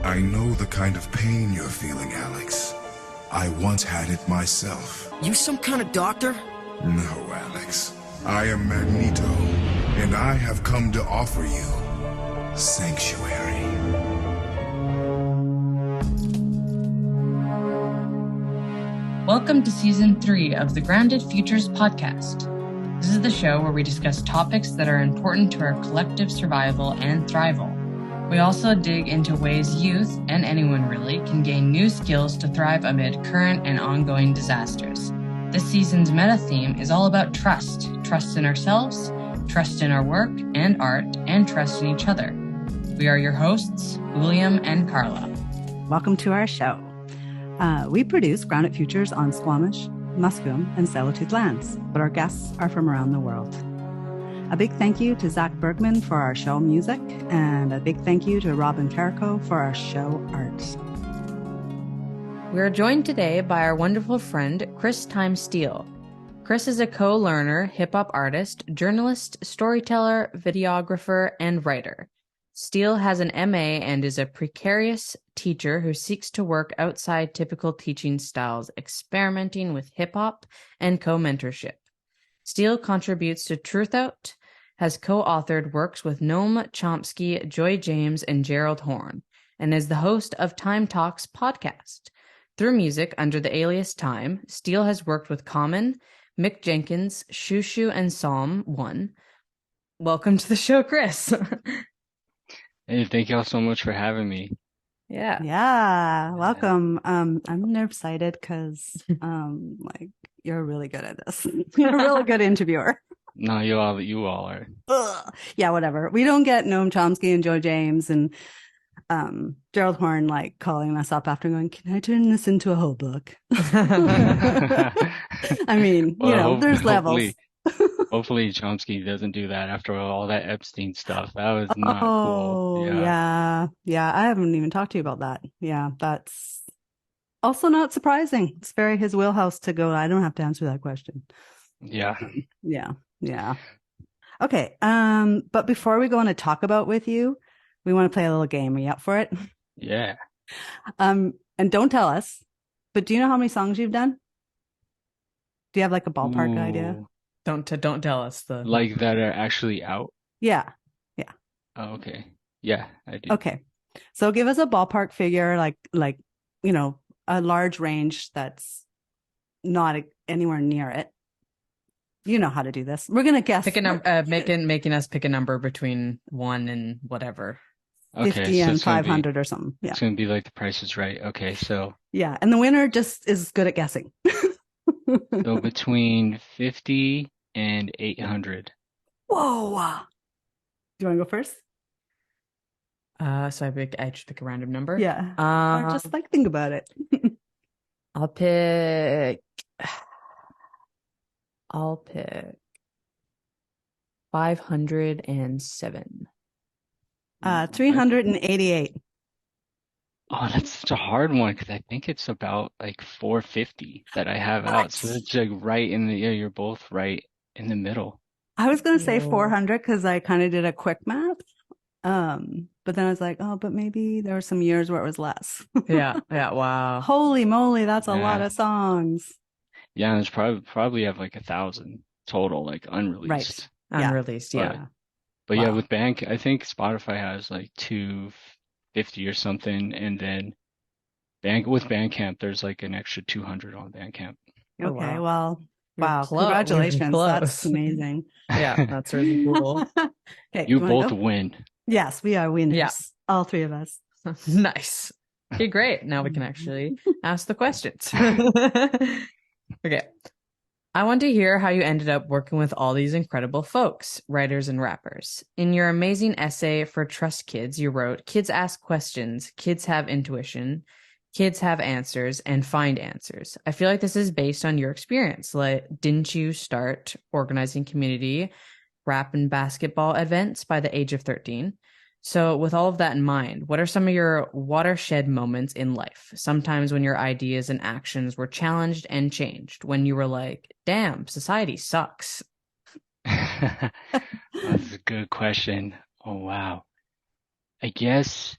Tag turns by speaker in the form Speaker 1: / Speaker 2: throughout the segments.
Speaker 1: I know the kind of pain you're feeling, Alex. I once had it myself.
Speaker 2: You some kind of doctor?
Speaker 1: No, Alex. I am Magneto, and I have come to offer you sanctuary.
Speaker 3: Welcome to Season 3 of the Grounded Futures podcast. This is the show where we discuss topics that are important to our collective survival and thrival. We also dig into ways youth, and anyone really, can gain new skills to thrive amid current and ongoing disasters. This season's meta theme is all about trust. Trust in ourselves, trust in our work and art, and trust in each other. We are your hosts, William and Carla.
Speaker 4: Welcome to our show. We produce Grounded Futures on Squamish, Musqueam, and Tsleil-Waututh lands, but our guests are from around the world. A big thank you to Zach Bergman for our show music, and a big thank you to Robin Carrico for our show art.
Speaker 3: We are joined today by our wonderful friend, Chris Steele. Chris is a co-learner, hip-hop artist, journalist, storyteller, videographer, and writer. Steele has an MA and is a precarious teacher who seeks to work outside typical teaching styles, experimenting with hip-hop and co-mentorship. Steele contributes to Truth Out, has co-authored works with Noam Chomsky, Joy James, and Gerald Horne, and is the host of Time Talks podcast. Through music under the alias Time, Steele has worked with Common, Mick Jenkins, Shushu, and Psalm 1. Welcome to the show, Chris.
Speaker 5: Hey, thank y'all so much for having me.
Speaker 4: Yeah, welcome. I'm excited because you're really good at this. You're a really good interviewer.
Speaker 5: No, you all are.
Speaker 4: Ugh. Yeah, whatever. We don't get Noam Chomsky and Joe James and Gerald Horne calling us up after going, "Can I turn this into a whole book?" I mean, well, there's levels.
Speaker 5: Hopefully Chomsky doesn't do that after all that Epstein stuff. That was not cool.
Speaker 4: Yeah. I haven't even talked to you about that. Yeah, that's also not surprising. It's very his wheelhouse to go, I don't have to answer that question.
Speaker 5: Yeah.
Speaker 4: Yeah. Okay. But before we go on to talk about with you, we want to play a little game. Are you up for it?
Speaker 5: Yeah.
Speaker 4: And don't tell us, but do you know how many songs you've done? Do you have a ballpark idea?
Speaker 3: Don't tell us the
Speaker 5: that are actually out.
Speaker 4: Yeah.
Speaker 5: Oh, okay. Yeah, I do.
Speaker 4: Okay. So give us a ballpark figure, a large range that's not anywhere near it. You know how to do this. We're gonna guess.
Speaker 3: Pick a number, making us pick a number between 1 and whatever.
Speaker 5: Okay,
Speaker 4: 50
Speaker 5: so
Speaker 4: and 500 or something. Yeah.
Speaker 5: It's gonna be The Price is Right. Okay, so
Speaker 4: yeah, and the winner just is good at guessing.
Speaker 5: so between 50 and 800.
Speaker 4: Whoa! Do you want to go first?
Speaker 3: So I just pick a random number.
Speaker 4: Yeah. Or just think about it.
Speaker 3: I'll pick 507.
Speaker 4: 388.
Speaker 5: Oh, that's such a hard one because I think it's about 450 that I have out. So it's right in the you're both right in the middle.
Speaker 4: I was going to say 400 because I kind of did a quick math. But then I was like, oh, but maybe there were some years where it was less.
Speaker 3: Yeah. Wow.
Speaker 4: Holy moly, that's a lot of songs.
Speaker 5: Yeah, and there's probably have 1,000 total, unreleased.
Speaker 4: Right.
Speaker 3: Unreleased, yeah.
Speaker 5: But wow. Yeah, with I think Spotify has 250 or something, and then with Bandcamp, there's an extra 200 on Bandcamp.
Speaker 4: Okay, wow. Congratulations. That's amazing.
Speaker 3: Yeah, that's really cool.
Speaker 5: Okay, you both win.
Speaker 4: Yes, we are winners.
Speaker 3: Yeah.
Speaker 4: All three of us.
Speaker 3: Nice. Okay, great. Now we can actually ask the questions. Okay. I want to hear how you ended up working with all these incredible folks, writers and rappers. In your amazing essay for Trust Kids, you wrote, "Kids ask questions, kids have intuition, kids have answers and find answers." I feel like this is based on your experience. Didn't you start organizing community rap and basketball events by the age of 13? So with all of that in mind, what are some of your watershed moments in life? Sometimes when your ideas and actions were challenged and changed, when you were like, damn, society sucks.
Speaker 5: That's a good question. Oh, wow. I guess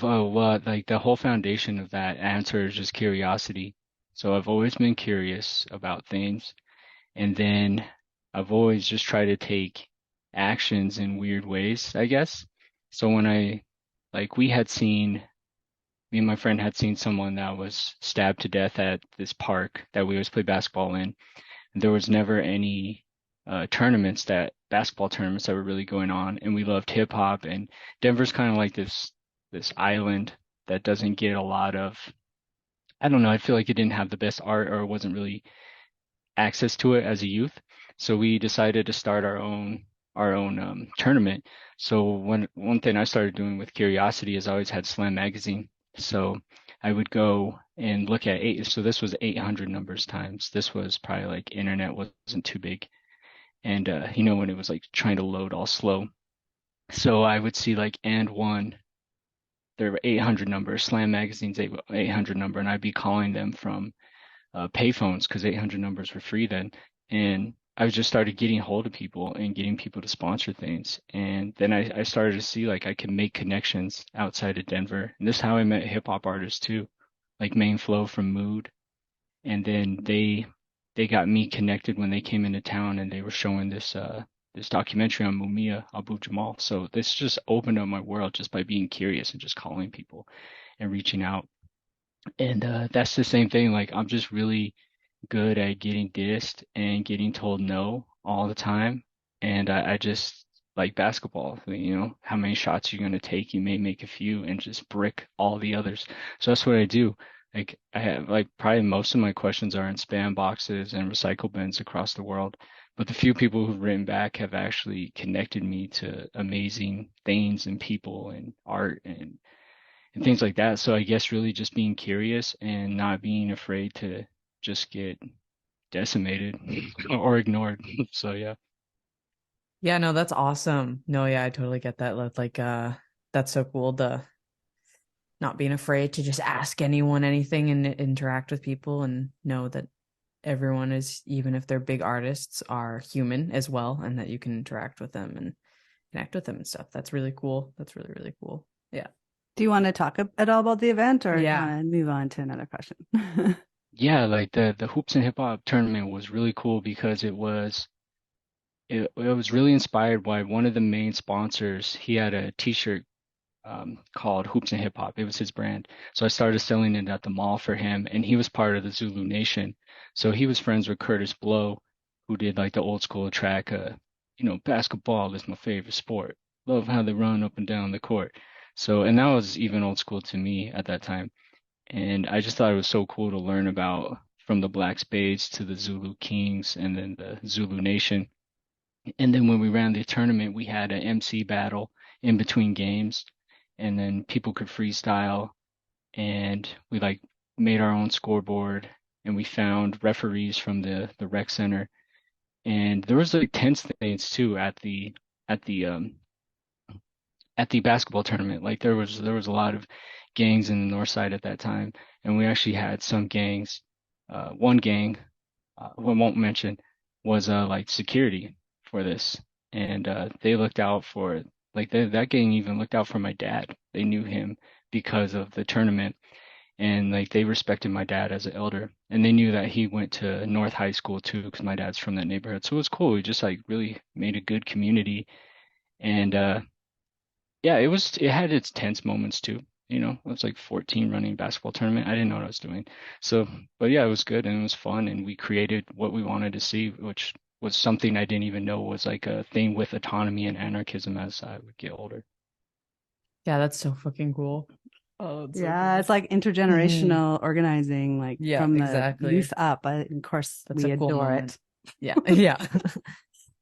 Speaker 5: well, like the whole foundation of that answer is just curiosity. So I've always been curious about things, and then I've always just tried to take actions in weird ways, I guess. So when like me and my friend had seen someone that was stabbed to death at this park that we always play basketball in. There was never any basketball tournaments that were really going on, and we loved hip hop. And Denver's kind of like this island that doesn't get a lot of, I don't know, I feel like it didn't have the best art or wasn't really access to it as a youth. So we decided to start our own tournament. So one thing I started doing with curiosity is I always had Slam magazine. So I would go and look at eight. So this was 800 numbers times. This was probably like internet wasn't too big. And when it was like trying to load all slow. So I would see like and one, there were 800 numbers, Slam magazine's 800 number, and I'd be calling them from payphones because 800 numbers were free then. And I just started getting hold of people and getting people to sponsor things. And then I started to see like I could make connections outside of Denver. And this is how I met hip hop artists too, like Main Flow from Mood. And then they got me connected when they came into town and they were showing this documentary on Mumia Abu Jamal. So this just opened up my world just by being curious and just calling people and reaching out. And that's the same thing. Like I'm just really good at getting dissed and getting told no all the time. And I just like basketball, how many shots you're going to take. You may make a few and just brick all the others. So that's what I do. Like I have like probably most of my questions are in spam boxes and recycle bins across the world. But the few people who've written back have actually connected me to amazing things and people and art and things like that. So I guess really just being curious and not being afraid to just get decimated or ignored. So yeah.
Speaker 3: Yeah, no, that's awesome. No, yeah, I totally get that. Like, that's so cool. The not being afraid to just ask anyone anything and interact with people and know that everyone is, even if they're big artists, are human as well, and that you can interact with them and connect with them and stuff. That's really cool. That's really, really cool. Yeah.
Speaker 4: Do you want to talk at all about the event, or
Speaker 3: Yeah.
Speaker 4: you want to move on to another question?
Speaker 5: Yeah, like the hoops and hip hop tournament was really cool because it was really inspired by one of the main sponsors. He had a t-shirt called Hoops and Hip Hop. It was his brand. So I started selling it at the mall for him, and he was part of the Zulu Nation. So he was friends with Curtis Blow, who did like the old school track, basketball is my favorite sport. Love how they run up and down the court. So, and that was even old school to me at that time. And I just thought it was so cool to learn about from the Black Spades to the Zulu Kings and then the Zulu Nation. And then when we ran the tournament, we had an MC battle in between games, and then people could freestyle, and we like made our own scoreboard, and we found referees from the rec center, and there was like tense things too at the um at the basketball tournament. Like there was a lot of gangs in the north side at that time, and we actually had some gangs. One gang, who I won't mention, was like security for this, and they looked out for that gang even looked out for my dad. They knew him because of the tournament, and like they respected my dad as an elder, and they knew that he went to North High School too, because my dad's from that neighborhood. So it was cool. We just like really made a good community, and yeah, it had its tense moments too. It was like 14 running basketball tournament. I didn't know what I was doing. So, but yeah, it was good and it was fun and we created what we wanted to see, which was something I didn't even know was like a thing with autonomy and anarchism as I would get older.
Speaker 3: Yeah, that's so fucking cool. Oh, it's so
Speaker 4: Yeah,
Speaker 3: cool.
Speaker 4: it's like intergenerational organizing, like
Speaker 3: Yeah,
Speaker 4: from the
Speaker 3: exactly.
Speaker 4: youth up. Of course,
Speaker 3: That's
Speaker 4: we
Speaker 3: a cool
Speaker 4: adore
Speaker 3: moment.
Speaker 4: it.
Speaker 3: Yeah, yeah.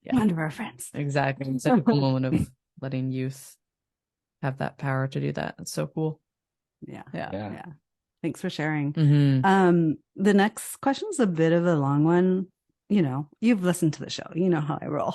Speaker 3: Yeah.
Speaker 4: One of our friends.
Speaker 3: Exactly. It's like a cool moment of letting youth have that power to do that. It's so cool.
Speaker 4: Yeah.
Speaker 3: Yeah.
Speaker 4: Thanks for sharing.
Speaker 3: Mm-hmm.
Speaker 4: The next question is a bit of a long one. You've listened to the show. You know how I roll.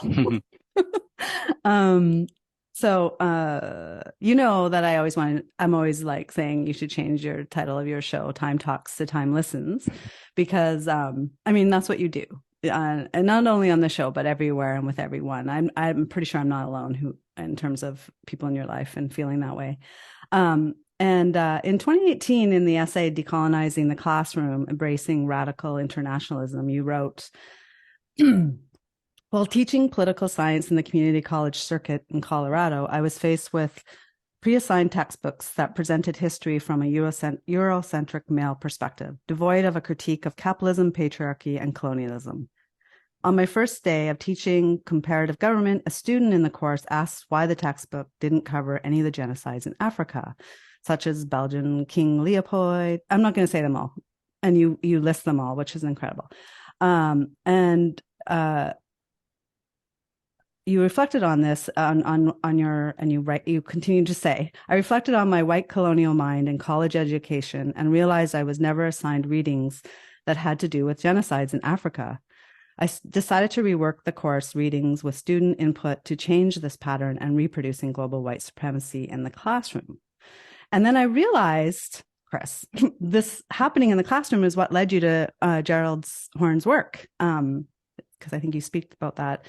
Speaker 4: So that I'm always like saying you should change your title of your show, Time Talks to Time Listens, because that's what you do. And not only on the show, but everywhere and with everyone. I'm pretty sure I'm not alone in terms of people in your life and feeling that way. And in 2018, in the essay Decolonizing the Classroom, Embracing Radical Internationalism, you wrote, while teaching political science in the community college circuit in Colorado, I was faced with pre-assigned textbooks that presented history from a Eurocentric male perspective, devoid of a critique of capitalism, patriarchy, and colonialism. On my first day of teaching comparative government, a student in the course asked why the textbook didn't cover any of the genocides in Africa, such as Belgian King Leopold. I'm not going to say them all, and you list them all, which is incredible. You reflected on this on your, and you continue to say, I reflected on my white colonial mind and college education and realized I was never assigned readings that had to do with genocides in Africa. I decided to rework the course readings with student input to change this pattern and reproducing global white supremacy in the classroom. And then I realized, Chris, this happening in the classroom is what led you to Gerald Horne's work, because I think you speak about that.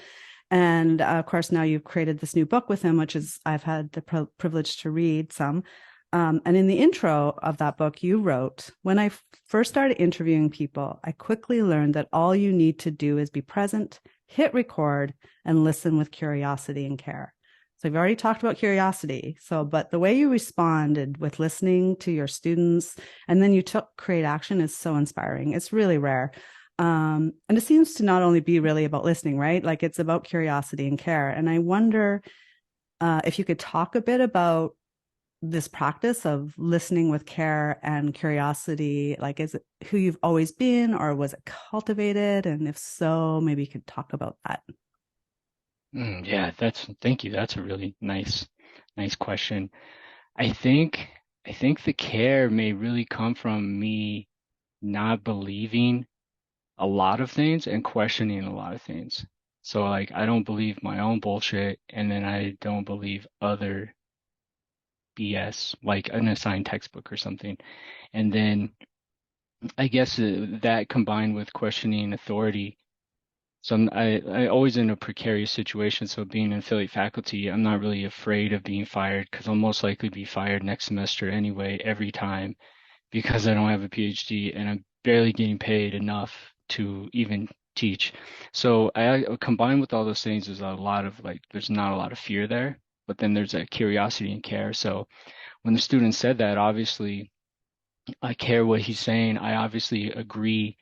Speaker 4: And of course, now you've created this new book with him, which is I've had the privilege to read some. And in the intro of that book, you wrote, when I first started interviewing people, I quickly learned that all you need to do is be present, hit record, and listen with curiosity and care. So we've already talked about curiosity. But the way you responded with listening to your students, and then you took create action is so inspiring. It's really rare. And it seems to not only be really about listening, right? Like it's about curiosity and care. And I wonder if you could talk a bit about this practice of listening with care and curiosity. Like, is it who you've always been, or was it cultivated? And if so, maybe you could talk about that.
Speaker 5: Yeah, thank you. That's a really nice question. I think the care may really come from me not believing a lot of things and questioning a lot of things. So like I don't believe my own bullshit, and then I don't believe other BS, like an assigned textbook or something. And then I guess that combined with questioning authority. So I always in a precarious situation. So being an affiliate faculty, I'm not really afraid of being fired because I'll most likely be fired next semester anyway, every time, because I don't have a PhD and I'm barely getting paid enough to even teach. So I combined with all those things, there's a lot of like, there's not a lot of fear there, but then there's that curiosity and care. So when the student said that, obviously I care what he's saying. I obviously agree.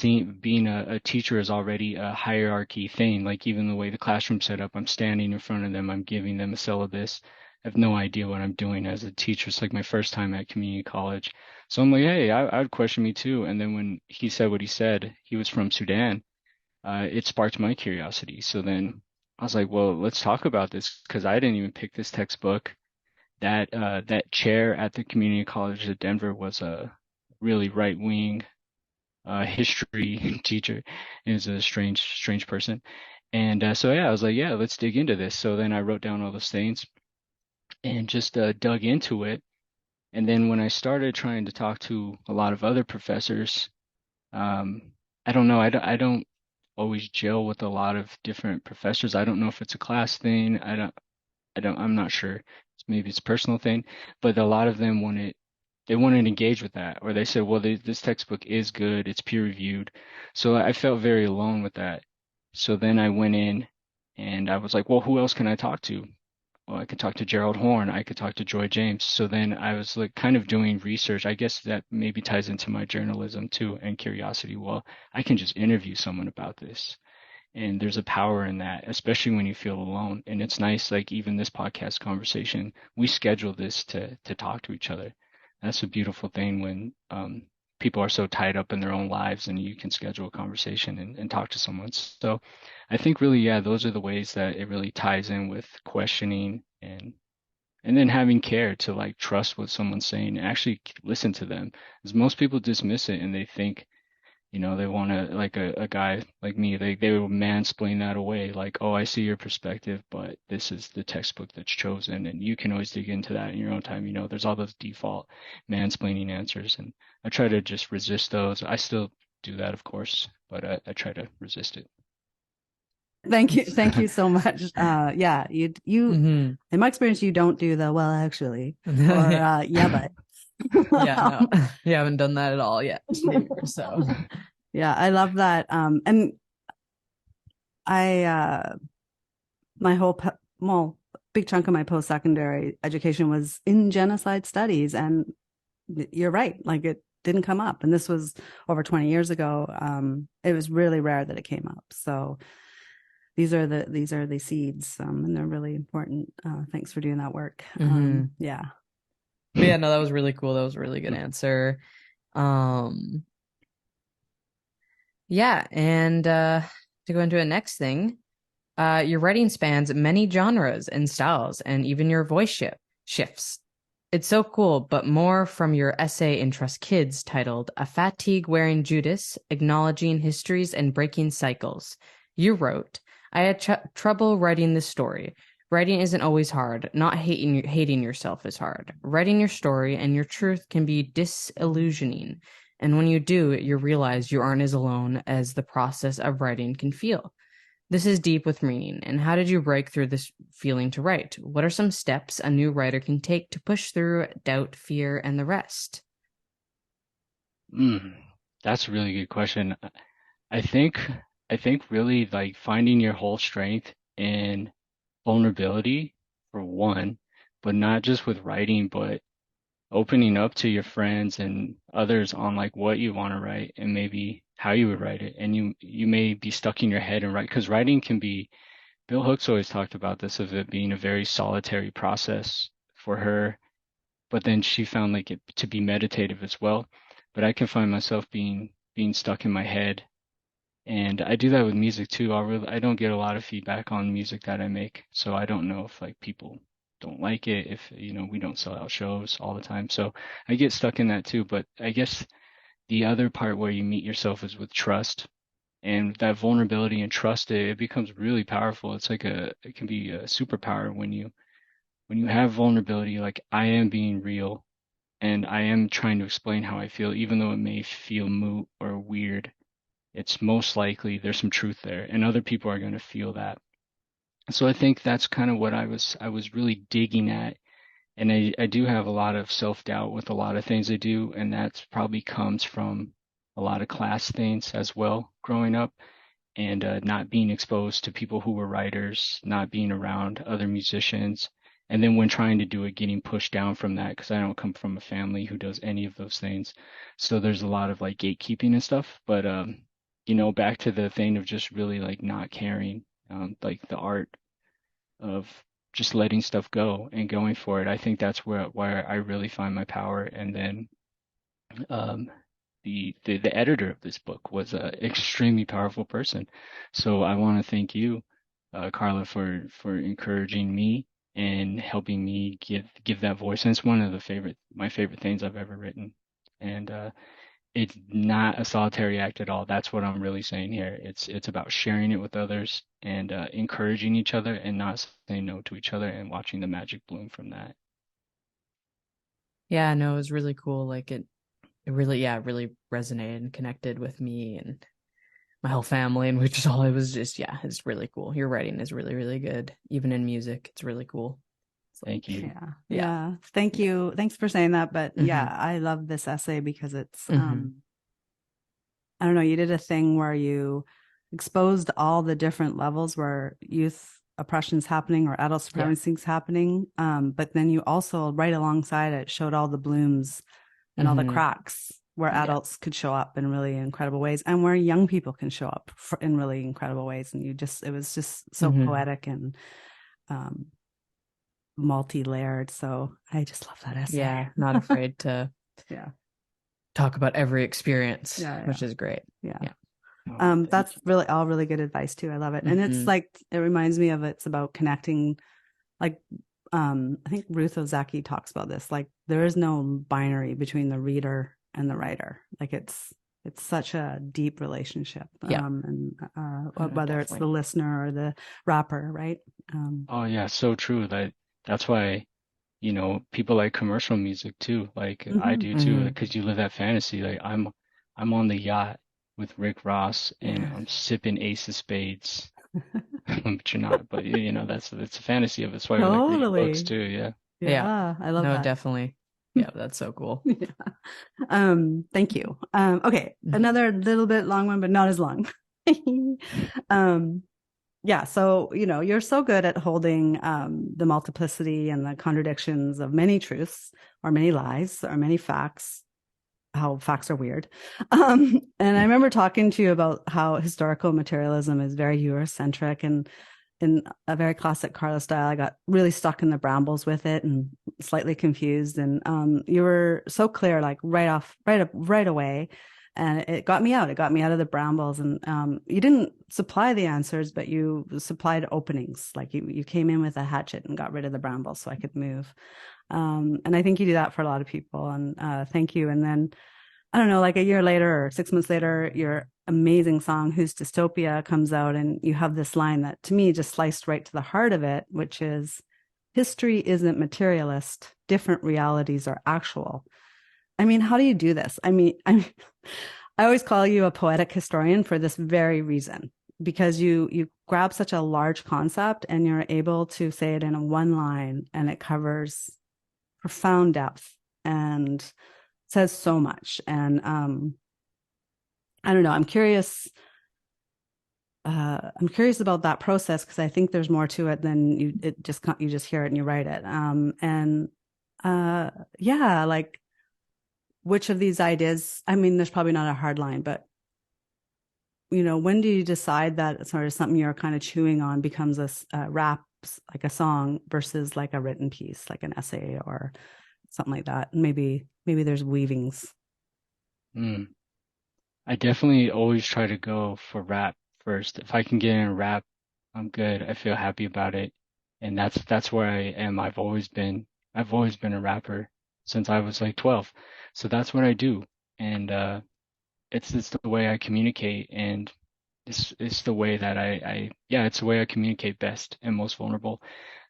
Speaker 5: Being a teacher is already a hierarchy thing. Like even the way the classroom's set up, I'm standing in front of them, I'm giving them a syllabus. I have no idea what I'm doing as a teacher. It's like my first time at community college. So I'm like, hey, I would question me too. And then when he said what he said, he was from Sudan, it sparked my curiosity. So then I was like, well, let's talk about this because I didn't even pick this textbook. That chair at the community college of Denver was a really right-wing history teacher. Is a strange person. And so yeah, I was like, yeah, let's dig into this. So then I wrote down all those things and just dug into it. And then when I started trying to talk to a lot of other professors, I don't know, I don't always gel with a lot of different professors. I don't know if it's a class thing. I'm not sure. Maybe it's a personal thing, but a lot of them they wouldn't engage with that, or they said, well, this textbook is good, it's peer reviewed. So I felt very alone with that. So then I went in and I was like, well, who else can I talk to? Well, I could talk to Gerald Horne, I could talk to Joy James. So then I was like kind of doing research. I guess that maybe ties into my journalism too and curiosity. Well, I can just interview someone about this. And there's a power in that, especially when you feel alone. And it's nice, like even this podcast conversation, we schedule this to talk to each other. That's a beautiful thing when people are so tied up in their own lives and you can schedule a conversation and talk to someone. So I think really, yeah, those are the ways that it really ties in with questioning and then having care to like trust what someone's saying and actually listen to them. Because most people dismiss it and they think, they want to, like a guy like me, they will mansplain that away. Like, oh, I see your perspective, but this is the textbook that's chosen. And you can always dig into that in your own time. There's all those default mansplaining answers. And I try to just resist those. I still do that, of course, but I try to resist it.
Speaker 4: Thank you so much. Yeah, you,
Speaker 3: Hmm.
Speaker 4: in my experience, you don't do the well, actually, or
Speaker 3: Yeah.
Speaker 4: yeah, but
Speaker 3: Yeah, no, you haven't done that at all yet either. So,
Speaker 4: yeah, I love that. And I, my whole, well, big chunk of my post-secondary education was in genocide studies, and you're right, like it didn't come up, and this was over 20 years ago. It was really rare that it came up. So these are the seeds, and they're really important. Thanks for doing that work.
Speaker 3: hmm.
Speaker 4: Yeah.
Speaker 3: But yeah, no, that was really cool. That was a really good answer. Um, yeah, and to go into the next thing, your writing spans many genres and styles, and even your voice shifts. It's so cool, but more from your essay in Trust Kids titled A Fatigue-Wearing Judas, Acknowledging Histories and Breaking Cycles. You wrote, I had trouble writing this story. Writing isn't always hard. Not hating yourself is hard. Writing your story and your truth can be disillusioning. And when you do, you realize you aren't as alone as the process of writing can feel. This is deep with meaning. And how did you break through this feeling to write? What are some steps a new writer can take to push through doubt, fear, and the rest?
Speaker 5: Mm, that's a really good question. I think I think really like finding your whole strength in vulnerability for one, but not just with writing, but opening up to your friends and others on like what you want to write and maybe how you would write it. And you may be stuck in your head and write because writing can be, Bill Hooks always talked about this of it being a very solitary process for her, but then she found like it to be meditative as well. But I can find myself being stuck in my head, and I do that with music too. I don't get a lot of feedback on music that I make, so I don't know if like people don't like it, if we don't sell out shows all the time. So I get stuck in that too. But I guess the other part where you meet yourself is with trust. And that vulnerability and trust, it becomes really powerful. It can be a superpower when you have vulnerability, like I am being real and I am trying to explain how I feel, even though it may feel moot or weird. It's most likely there's some truth there, and other people are going to feel that. So I think that's kind of what I was really digging at. And I do have a lot of self-doubt with a lot of things I do, and that probably comes from a lot of class things as well growing up and not being exposed to people who were writers, not being around other musicians, and then when trying to do it, getting pushed down from that because I don't come from a family who does any of those things. So there's a lot of like gatekeeping and stuff. But back to the thing of just really like not caring, like the art of just letting stuff go and going for it. I think that's where I really find my power. And then um, the editor of this book was an extremely powerful person. So I want to thank you, Carla, for encouraging me and helping me give that voice. And it's one of my favorite things I've ever written. And it's not a solitary act at all. That's what I'm really saying here. It's about sharing it with others and encouraging each other and not saying no to each other and watching the magic bloom from that.
Speaker 3: Yeah, no, it was really cool. Like it really, yeah, it really resonated and connected with me and my whole family, and we just all, it was just, yeah, it's really cool. Your writing is really, really good. Even in music, it's really cool. It's
Speaker 5: Thank
Speaker 3: like,
Speaker 5: you.
Speaker 4: Yeah.
Speaker 3: yeah.
Speaker 4: Yeah. Thank you. Thanks for saying that. But yeah,
Speaker 3: Hmm.
Speaker 4: I love this essay because it's,
Speaker 3: Hmm.
Speaker 4: I don't know, you did a thing where you exposed all the different levels where youth oppression's happening or adult
Speaker 3: Yeah.
Speaker 4: supremacy's happening. But then you also, right alongside it, showed all the blooms and all the
Speaker 3: Hmm.
Speaker 4: cracks where
Speaker 3: Yeah.
Speaker 4: adults could show up in really incredible ways and where young people can show up in really incredible ways. And it was just so
Speaker 3: Hmm.
Speaker 4: poetic and um, multi-layered. So I just love that essay.
Speaker 3: Yeah. Not afraid to
Speaker 4: Yeah.
Speaker 3: talk about every experience,
Speaker 4: Yeah. Yeah.
Speaker 3: which is great.
Speaker 4: Yeah.
Speaker 3: Yeah.
Speaker 5: Oh, thank
Speaker 4: That's
Speaker 5: you.
Speaker 4: really all really good advice too. I love it. And it's
Speaker 3: Hmm.
Speaker 4: like, it reminds me of, it's about connecting, like, I think Ruth Ozaki talks about this. Like, there is no binary between the reader and the writer. Like, it's such a deep relationship.
Speaker 3: Yeah.
Speaker 4: And whether it's the
Speaker 3: Definitely.
Speaker 4: listener or the rapper, right? Um,
Speaker 5: Oh yeah, so true. That's why, people like commercial music too. Like I
Speaker 4: mhm.
Speaker 5: do too,
Speaker 3: Hmm.
Speaker 5: because you live that fantasy. Like I'm on the yacht with Rick Ross and
Speaker 4: Yeah.
Speaker 5: I'm sipping Ace of Spades but you're not. But you know, that's a fantasy of it. That's why we like reading books
Speaker 4: Totally.
Speaker 5: too. Yeah.
Speaker 4: Yeah, I love
Speaker 3: No,
Speaker 4: that.
Speaker 3: definitely. Yeah, that's so cool.
Speaker 4: Yeah. Thank you. Okay, another little bit long one, but not as long. um, yeah, so you're so good at holding the multiplicity and the contradictions of many truths or many lies or many facts, how facts are weird. And I remember talking to you about how historical materialism is very Eurocentric, and in a very classic Carla style, I got really stuck in the brambles with it and slightly confused. And you were so clear, like right away. And it got me out. It got me out of the brambles. And you didn't supply the answers, but you supplied openings. Like you came in with a hatchet and got rid of the brambles so I could move. And I think you do that for a lot of people. And thank you. And then I don't know, like a year later or 6 months later, your amazing song, Who's Dystopia, comes out, and you have this line that to me just sliced right to the heart of it, which is, history isn't materialist, different realities are actual. I mean, how do you do this? I always call you a poetic historian for this very reason, because you grab such a large concept and you're able to say it in a one line, and it covers profound depth and says so much. And I don't know, I'm curious about that process, because I think there's more to it than you just hear it and you write it. And yeah, like, which of these ideas, I mean, there's probably not a hard line, but when do you decide that sort of something you're kind of chewing on becomes a rap, like a song, versus like a written piece, like an essay or something like that? Maybe there's weavings.
Speaker 5: I definitely always try to go for rap first. If I can get in rap, I'm good. I feel happy about it. And that's where I am. I've always been a rapper since I was like 12. So that's what I do. And it's the way I communicate, and it's the way that it's the way I communicate best and most vulnerable.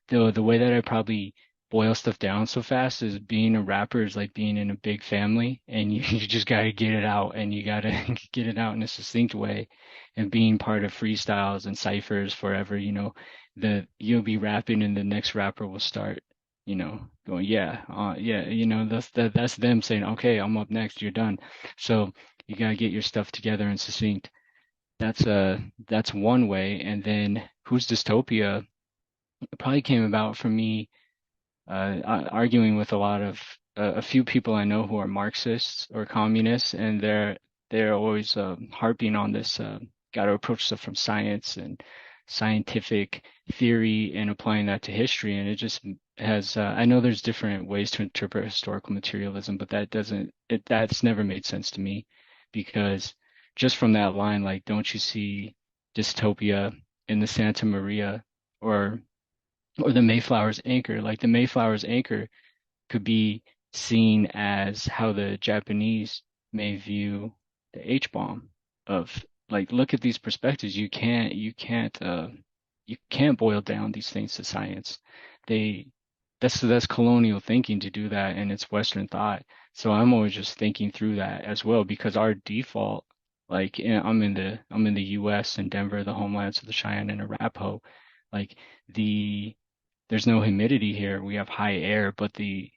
Speaker 5: The way that I probably boil stuff down so fast is, being a rapper is like being in a big family, and you just gotta get it out, and you gotta get it out in a succinct way. And being part of freestyles and ciphers forever, you'll be rapping and the next rapper will start, going, yeah, that's them saying, okay, I'm up next, you're done. So you gotta get your stuff together and succinct. That's one way. And then Who's Dystopia probably came about from me arguing with a few people I know who are Marxists or communists, and they're always harping on this. Got to approach stuff from science and scientific theory and applying that to history, and it just has. I know there's different ways to interpret historical materialism, but that's never made sense to me, because just from that line, like, don't you see dystopia in the Santa Maria, or the Mayflower's anchor? Like, the Mayflower's anchor could be seen as how the Japanese may view the H bomb, of like, look at these perspectives. You can't boil down these things to science. They that's colonial thinking to do that, and it's Western thought. So I'm always just thinking through that as well, because our default, like, I'm in the US, in Denver, the homelands of the Cheyenne and Arapaho. Like, there's no humidity here. We have high air, but the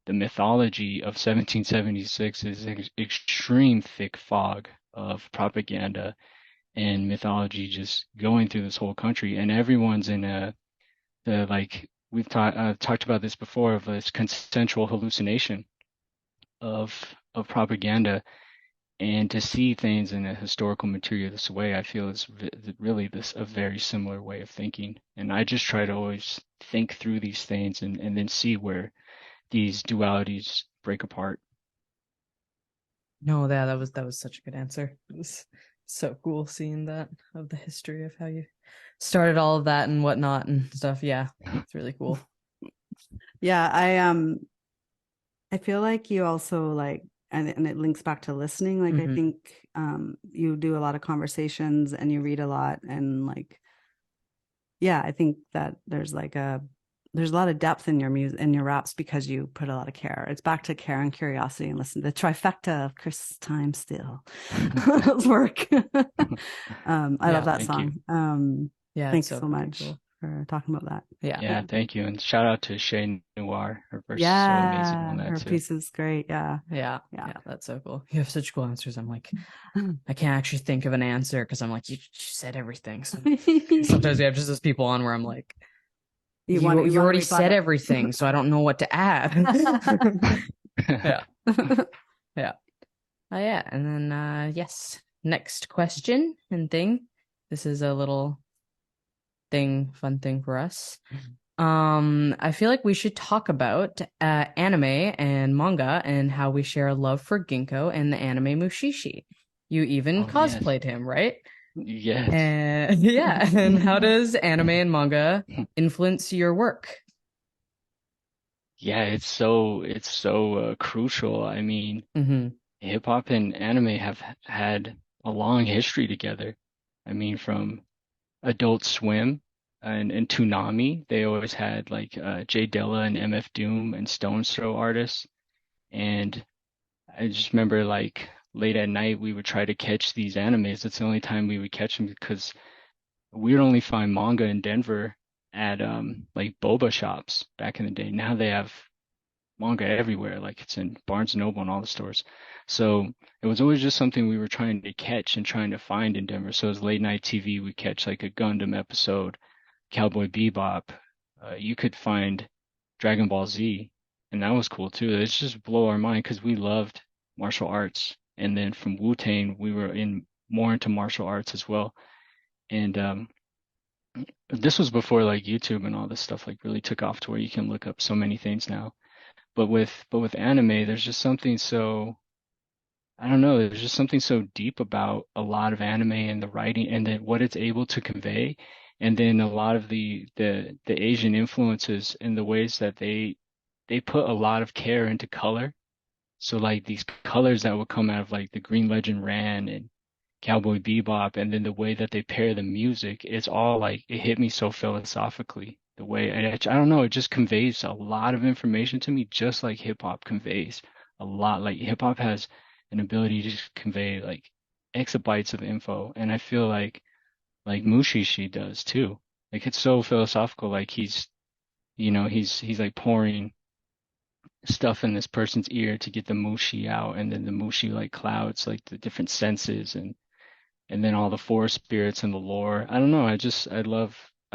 Speaker 5: mythology of 1776 is extreme thick fog of propaganda and mythology just going through this whole country, and everyone's in the like, we've talked about this before, of this consensual hallucination of propaganda. And to see things in a historical materialist way, I feel is really a very similar way of thinking. And I just try to always think through these things, and then see where these dualities break apart.
Speaker 3: No, that was such a good answer. It was so cool seeing that, of the history of how you started all of that and whatnot and stuff. Yeah, it's really cool.
Speaker 4: Yeah, I feel like you also, like, and it links back to listening. Like, I think you do a lot of conversations and you read a lot, and like, yeah, I think that there's a lot of depth in your music, in your raps, because you put a lot of care. It's back to care and curiosity and listen. The trifecta of Chris Time Steele work. I love that song.
Speaker 3: Yeah, it's
Speaker 4: Thanks
Speaker 3: so
Speaker 4: so much
Speaker 3: cool.
Speaker 4: for talking about that.
Speaker 3: Yeah.
Speaker 5: Yeah, thank you. And shout out to Shay Noir. Her verse is so amazing on
Speaker 4: Yeah,
Speaker 5: that
Speaker 4: her
Speaker 5: too.
Speaker 4: piece is great. Yeah.
Speaker 3: Yeah.
Speaker 4: Yeah.
Speaker 3: Yeah. That's so cool. You have such cool answers. I'm like, I can't actually think of an answer because I'm like, you said everything. So sometimes we have just those people on where I'm like, you
Speaker 4: want to
Speaker 3: already
Speaker 4: rebut
Speaker 3: said
Speaker 4: it?
Speaker 3: everything, so I don't know what to add. Yeah. Yeah. Oh yeah. And then yes. Next question and thing. This is a little fun thing for us. I feel like we should talk about anime and manga and how we share a love for Ginkgo and the anime Mushishi. You even
Speaker 5: Oh, yes.
Speaker 3: cosplayed him, right?
Speaker 5: Yes.
Speaker 3: And yeah, and how does anime and manga influence your work?
Speaker 5: Yeah, it's so crucial. I mean,
Speaker 3: Mm-hmm.
Speaker 5: hip hop and anime have had a long history together. I mean, from Adult Swim and Toonami, they always had like Jay Dilla and MF Doom and Stone's Throw artists. And I just remember like late at night we would try to catch these animes. That's the only time we would catch them because we would only find manga in Denver at like boba shops back in the day. Now they have manga everywhere, like it's in Barnes and Noble and all the stores. So it was always just something we were trying to catch and trying to find in Denver. So as late night TV, we catch like a Gundam episode, Cowboy Bebop. You could find Dragon Ball Z, and that was cool too. It's just blow our mind because we loved martial arts. And then from Wu-Tang, we were in more into martial arts as well. And this was before like YouTube and all this stuff like really took off to where you can look up so many things now. But with anime, there's just something so I don't know, there's just something so deep about a lot of anime and the writing and then what it's able to convey, and then a lot of the Asian influences in the ways that they put a lot of care into color. So like these colors that would come out of like the Green Legend Ran and Cowboy Bebop, and then the way that they pair the music, it's all like it hit me so philosophically. The way I don't know, it just conveys a lot of information to me, just like hip hop conveys a lot. Like hip hop has an ability to just convey like exabytes of info, and I feel like Mushishi does too. Like it's so philosophical. Like he's like pouring stuff in this person's ear to get the mushi out, and then the mushi like clouds like the different senses and then all the forest spirits and the lore. I don't know. I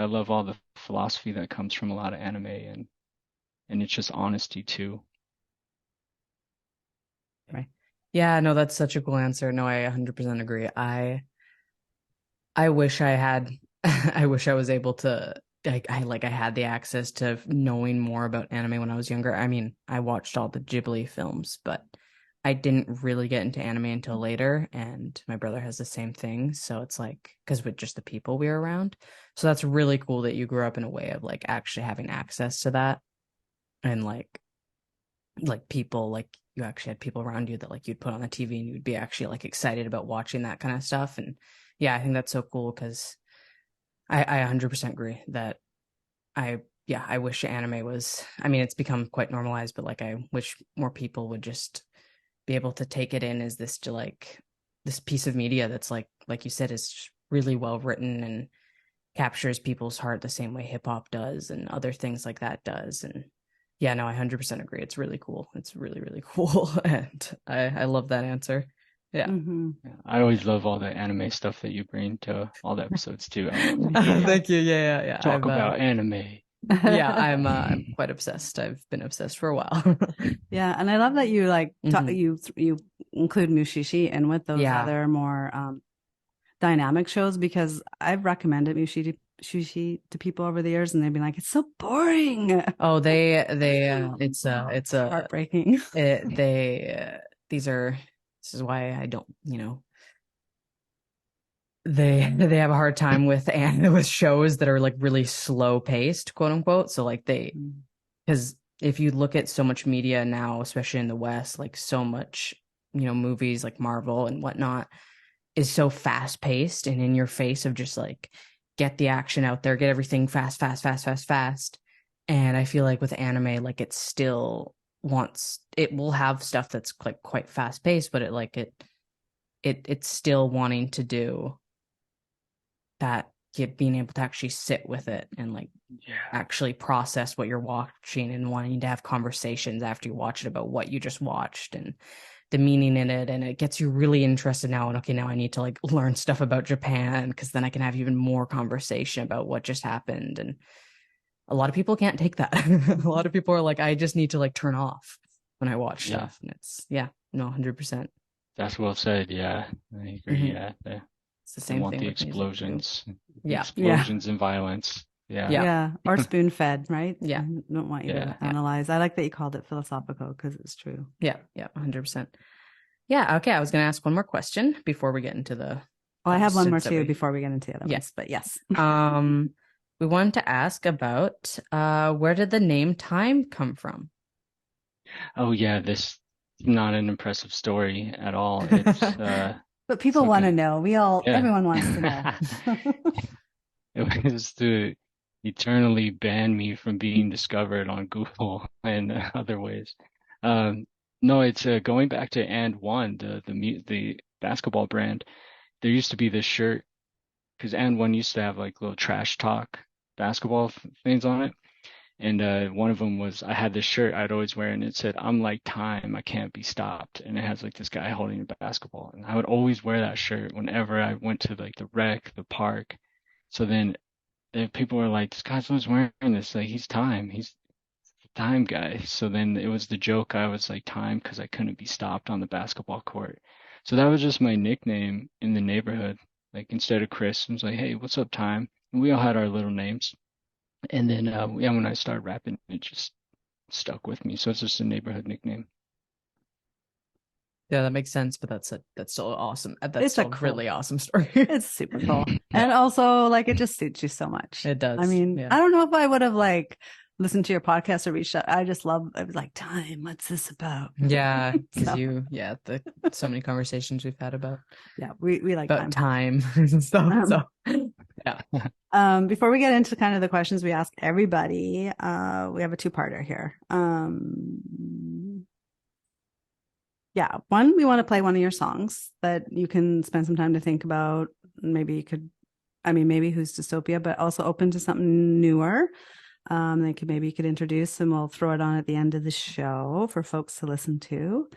Speaker 5: love all the philosophy that comes from a lot of anime and it's just honesty too.
Speaker 3: Right. Yeah, no, that's such a cool answer. No, I 100% agree. I wish I had I wish I was able to I had the access to knowing more about anime when I was younger. I mean, I watched all the Ghibli films, but I didn't really get into anime until later, and my brother has the same thing. So it's like because with just the people we were around. So that's really cool that you grew up in a way of like actually having access to that and like people like you actually had people around you that like you'd put on the TV and you'd be actually like excited about watching that kind of stuff. And yeah, I think that's so cool because I 100% agree that I wish anime was, I mean, it's become quite normalized, but like I wish more people would just be able to take it in as this to like this piece of media that's like you said, is really well written and captures people's heart the same way hip hop does and other things like that does. And yeah, no, I 100% agree. It's really cool. It's really, really cool. And I love that answer. Yeah.
Speaker 4: Mm-hmm.
Speaker 5: Yeah, I always love all the anime stuff that you bring to all the episodes too. I love
Speaker 3: Thank you. Yeah.
Speaker 5: talk about anime.
Speaker 3: Yeah, I'm quite obsessed. I've been obsessed for a while.
Speaker 4: Yeah, and I love that you like you include Mushishi and with those
Speaker 3: Yeah.
Speaker 4: other more dynamic shows because I've recommended Mushishi to people over the years and they've been like, it's so boring.
Speaker 3: Oh, it's
Speaker 4: Heartbreaking.
Speaker 3: This is why I don't, they have a hard time with with shows that are like really slow paced, quote unquote. So like because if you look at so much media now, especially in the West, like so much, movies like Marvel and whatnot is so fast paced and in your face of just like get the action out there, get everything fast, fast, fast, fast, fast. And I feel like with anime, like it will have stuff that's like quite fast paced, but it's still wanting to do that being able to actually sit with it and like actually process what you're watching and wanting to have conversations after you watch it about what you just watched and the meaning in it. And it gets you really interested now. And okay, now I need to like learn stuff about Japan because then I can have even more conversation about what just happened. And a lot of people can't take that. A lot of people are like, I just need to like turn off when I watch stuff. And it's, no, 100%.
Speaker 5: That's well said. Yeah, I agree. Yeah.
Speaker 3: It's the same thing.
Speaker 5: The
Speaker 3: with
Speaker 5: explosions.
Speaker 3: Yeah.
Speaker 5: Explosions and violence. Yeah.
Speaker 4: Yeah. Or spoon fed, right?
Speaker 3: Yeah.
Speaker 4: I don't want you to analyze. I like that you called it philosophical because it's true.
Speaker 3: Yeah. 100%. Yeah. Okay. I was going to ask one more question before we get into the.
Speaker 4: Oh, I have one more too before we get into the other ones, but yes.
Speaker 3: We wanted to ask about where did the name Time come from?
Speaker 5: Oh yeah, this is not an impressive story at all. It's
Speaker 4: but people want to know. Everyone wants to know.
Speaker 5: It was to eternally ban me from being discovered on Google and other ways. No, it's going back to And1, the basketball brand. There used to be this shirt because And1 used to have like little trash talk basketball things on it. And one of them was I had this shirt I'd always wear and it said, "I'm like time, I can't be stopped." And it has like this guy holding a basketball. And I would always wear that shirt whenever I went to like the rec, the park. So then people were like, "This guy's always wearing this. Like he's time. He's the time guy." So then it was the joke. I was like time because I couldn't be stopped on the basketball court. So that was just my nickname in the neighborhood. Like instead of Chris, I was like, "Hey, what's up, time?" And we all had our little names. And then, when I started rapping, it just stuck with me. So it's just a neighborhood nickname.
Speaker 3: Yeah, that makes sense. But that's still awesome. That's still a really awesome story.
Speaker 4: It's super cool. And also, like, it just suits you so much.
Speaker 3: It does.
Speaker 4: I mean, I don't know if I would have like listened to your podcast or reached out. I just love. It was like, time. What's this about?
Speaker 3: Yeah, because so many conversations we've had about.
Speaker 4: Yeah, we like
Speaker 3: about time and stuff. So. Yeah.
Speaker 4: Before we get into kind of the questions we ask everybody, we have a two-parter here. One, we want to play one of your songs that you can spend some time to think about. Maybe who's Dystopia, but also open to something newer. You could introduce, and we'll throw it on at the end of the show for folks to listen to.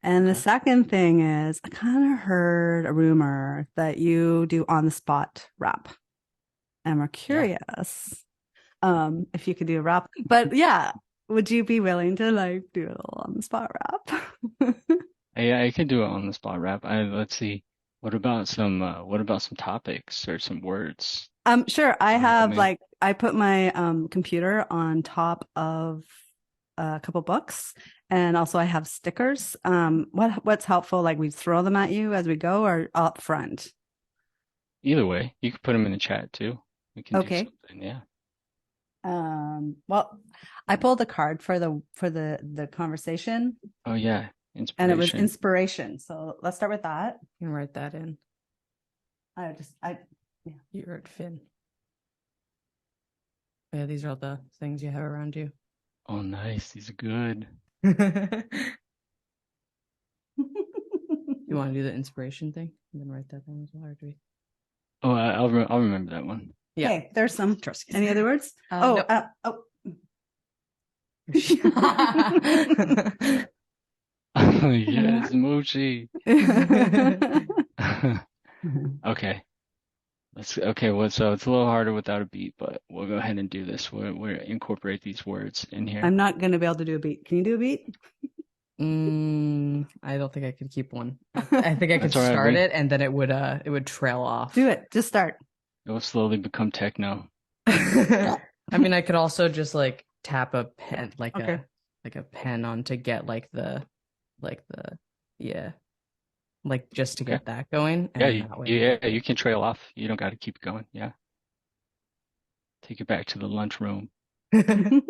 Speaker 4: And the second thing is, I kind of heard a rumor that you do on the spot rap. And we're curious if you could do a rap. But would you be willing to like do a little on the spot rap?
Speaker 5: Yeah, I could do it on the spot rap. Let's see. What about some topics or some words?
Speaker 4: Sure. I have I put my computer on top of a couple books, and also I have stickers. What's helpful? Like we throw them at you as we go, or up front?
Speaker 5: Either way, you can put them in the chat too. We can do something, yeah.
Speaker 4: Well, I pulled a card for the conversation.
Speaker 5: Oh yeah, inspiration.
Speaker 4: And it was inspiration. So let's start with that.
Speaker 3: You can write that in. You're at Finn. Yeah, these are all the things you have around you.
Speaker 5: Oh, nice. These are good.
Speaker 3: You want to do the inspiration thing and then write that down as well, or do we?
Speaker 5: Oh, I'll remember that one.
Speaker 4: Yeah, okay, there's some. Any other words?
Speaker 5: Oh, yes, Mochi. Okay. Well, so it's a little harder without a beat, but we'll go ahead and do this. We'll incorporate these words in here.
Speaker 4: I'm not going to be able to do a beat. Can you do a beat?
Speaker 3: I don't think I could keep one. I think I could start it and then it would trail off.
Speaker 4: Do it. Just start.
Speaker 5: It will slowly become techno.
Speaker 3: I mean, I could also just like tap a pen, like a pen on to get just to get that going.
Speaker 5: Yeah, you can trail off. You don't got to keep going. Yeah. Take it back to the lunchroom. We'll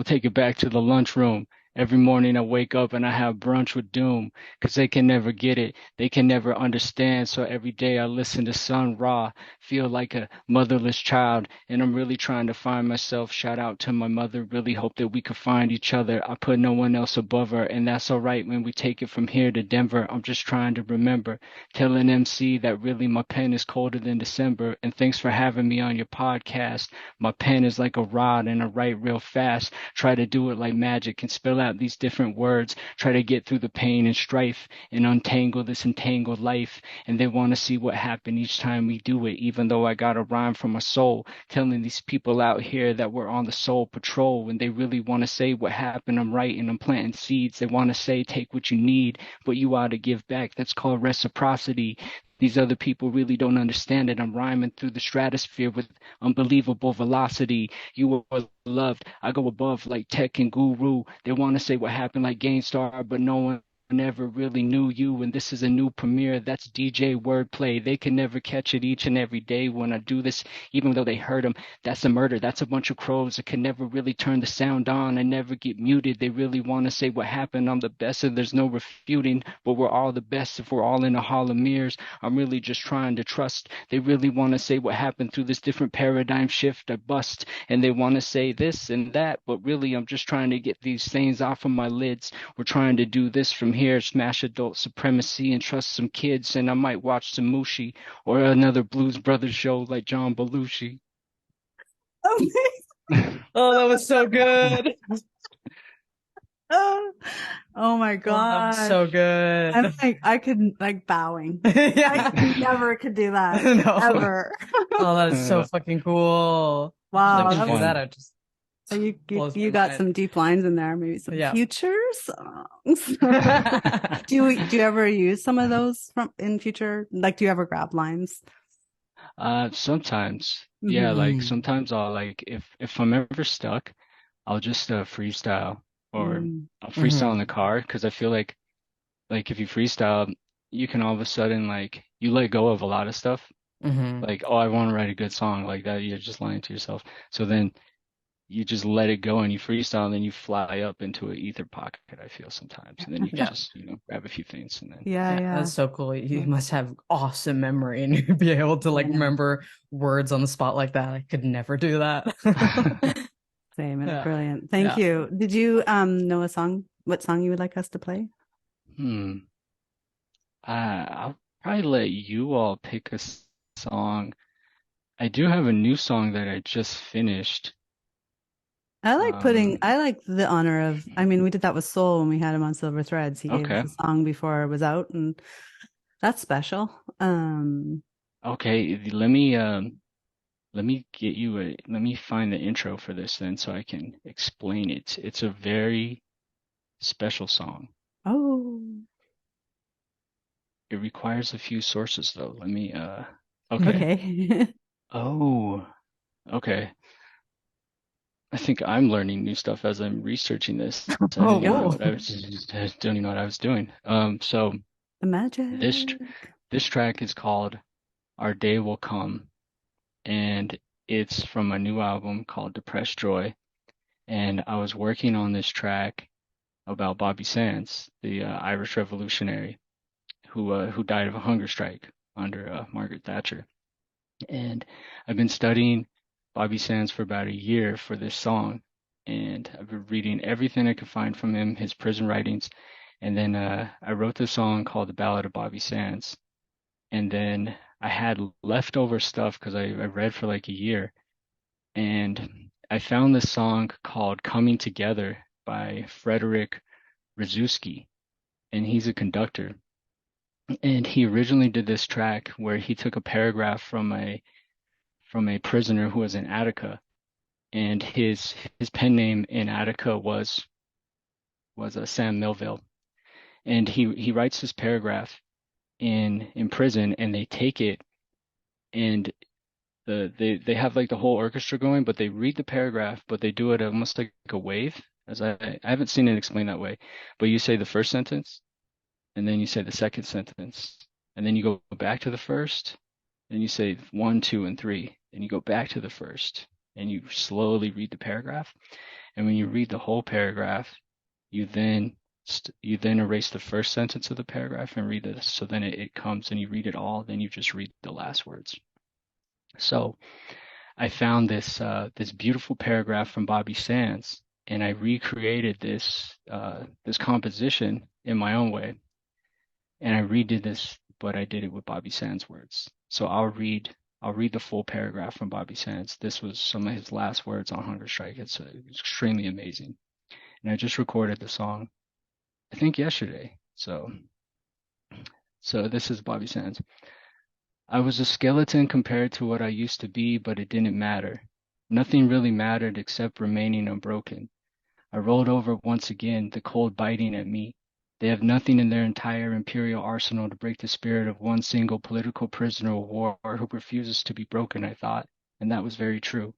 Speaker 5: take it back to the lunchroom. Every morning I wake up and I have brunch with doom, 'cause they can never get it, they can never understand. So every day I listen to Sun Ra, feel like a motherless child, and I'm really trying to find myself. Shout out to my mother, really hope that we could find each other. I put no one else above her, and that's all right when we take it from here to Denver. I'm just trying to remember, tell an MC that really my pen is colder than December. And thanks for having me on your podcast. My pen is like a rod and I write real fast. Try to do it like magic and spell out these different words. Try to get through the pain and strife and untangle this entangled life. And they want to see what happened each time we do it, even though I got a rhyme from my soul, telling these people out here that we're on the soul patrol. When they really want to say what happened, I'm writing, I'm planting seeds. They want to say take what you need, but you ought to give back. That's called reciprocity. These other people really don't understand it. I'm rhyming through the stratosphere with unbelievable velocity. You are loved. I go above like Tech and Guru. They want to say what happened like Gangstar, but no one never really knew you. And this is a new premiere. That's DJ wordplay. They can never catch it each and every day when I do this, even though they heard them. That's a murder. That's a bunch of crows that can never really turn the sound on and never get muted. They really want to say what happened. I'm the best and there's no refuting, but we're all the best if we're all in a hall of mirrors. I'm really just trying to trust. They really want to say what happened through this different paradigm shift I bust, and they want to say this and that, but really I'm just trying to get these things off of my lids. We're trying to do this from here, smash adult supremacy and trust some kids, and I might watch some Mushi or another Blues Brothers show like John Belushi.
Speaker 3: Oh, that was so good.
Speaker 4: Oh my
Speaker 3: Oh, that
Speaker 4: God.
Speaker 3: was so good.
Speaker 4: I'm like, I could like bowing.
Speaker 3: Yeah.
Speaker 4: I never could do that.
Speaker 3: No.
Speaker 4: Ever.
Speaker 3: Oh, that is so fucking cool.
Speaker 4: Wow.
Speaker 3: Like,
Speaker 5: That's
Speaker 3: do
Speaker 5: fun.
Speaker 3: that, I just
Speaker 4: So you
Speaker 3: blows my
Speaker 4: got
Speaker 3: mind.
Speaker 4: some deep lines in there, maybe some
Speaker 3: Yeah.
Speaker 4: future songs. Do you ever use some of those from in future? Like, do you ever grab lines?
Speaker 5: Sometimes, yeah, like
Speaker 3: Mhm.
Speaker 5: sometimes I'll like if I'm ever stuck, I'll just freestyle or
Speaker 4: Mm.
Speaker 5: I'll freestyle in
Speaker 3: Mhm.
Speaker 5: the car because I feel like if you freestyle, you can all of a sudden like you let go of a lot of stuff.
Speaker 3: Mhm.
Speaker 5: Like, oh, I want to write a good song like that. You're just lying to yourself. So then you just let it go and you freestyle and then you fly up into an ether pocket, I feel sometimes. And then you can
Speaker 3: Yeah.
Speaker 5: just, grab a few things and then
Speaker 4: Yeah,
Speaker 3: Yeah,
Speaker 4: yeah.
Speaker 3: that's so cool. You must have awesome memory and you'd be able to like
Speaker 4: Yeah.
Speaker 3: remember words on the spot like that. I could never do that.
Speaker 4: Same. It's
Speaker 3: Yeah.
Speaker 4: brilliant. Thank
Speaker 3: Yeah.
Speaker 4: you. Did you know a song? What song you would like us to play?
Speaker 5: hmm. I'll probably let you all pick a song. I do have a new song that I just finished.
Speaker 4: I
Speaker 5: Um,
Speaker 4: like the honor of, I mean, we did that with Soul when we had him on Silver Threads. He gave us
Speaker 5: okay.
Speaker 4: a song before it was out, and that's special.
Speaker 5: Okay, let me find the intro for this then so I can explain it. It's a very special song.
Speaker 4: Oh,
Speaker 5: It requires a few sources though. Let me okay.
Speaker 4: okay.
Speaker 5: Oh, okay. I think I'm learning new stuff as I'm researching this. I
Speaker 3: Oh,
Speaker 5: didn't even know
Speaker 3: whoa.
Speaker 5: what I was I don't even know what I was doing. So
Speaker 4: The
Speaker 5: this
Speaker 4: magic.
Speaker 5: this track is called Our Day Will Come, and it's from a new album called Depressed Joy. And I was working on this track about Bobby Sands, the Irish revolutionary who died of a hunger strike under Margaret Thatcher. And I've been studying Bobby Sands for about a year for this song, and I've been reading everything I could find from him, his prison writings, and then I wrote this song called The Ballad of Bobby Sands. And then I had leftover stuff because I read for like a year, and I found this song called Coming Together by Frederick Rzuski, and he's a conductor. And he originally did this track where he took a paragraph from a prisoner who was in Attica, and his pen name in Attica was Sam Melville, and he writes this paragraph in prison, and they take it and they have like the whole orchestra going, but they read the paragraph, but they do it almost like a wave. As I haven't seen it explained that way, but you say the first sentence, and then you say the second sentence, and then you go back to the first, and you say one, two, and three, and you go back to the first, and you slowly read the paragraph. And when you read the whole paragraph, you then you then erase the first sentence of the paragraph and read this. So then it comes and you read it all, then you just read the last words. So I found this beautiful paragraph from Bobby Sands, and I recreated this composition in my own way. And I redid this, but I did it with Bobby Sands words. So I'll read the full paragraph from Bobby Sands. This was some of his last words on Hunger Strike. It's extremely amazing. And I just recorded the song, I think yesterday. So this is Bobby Sands. I was a skeleton compared to what I used to be, but it didn't matter. Nothing really mattered except remaining unbroken. I rolled over once again, the cold biting at me. They have nothing in their entire imperial arsenal to break the spirit of one single political prisoner of war who refuses to be broken, I thought, and that was very true.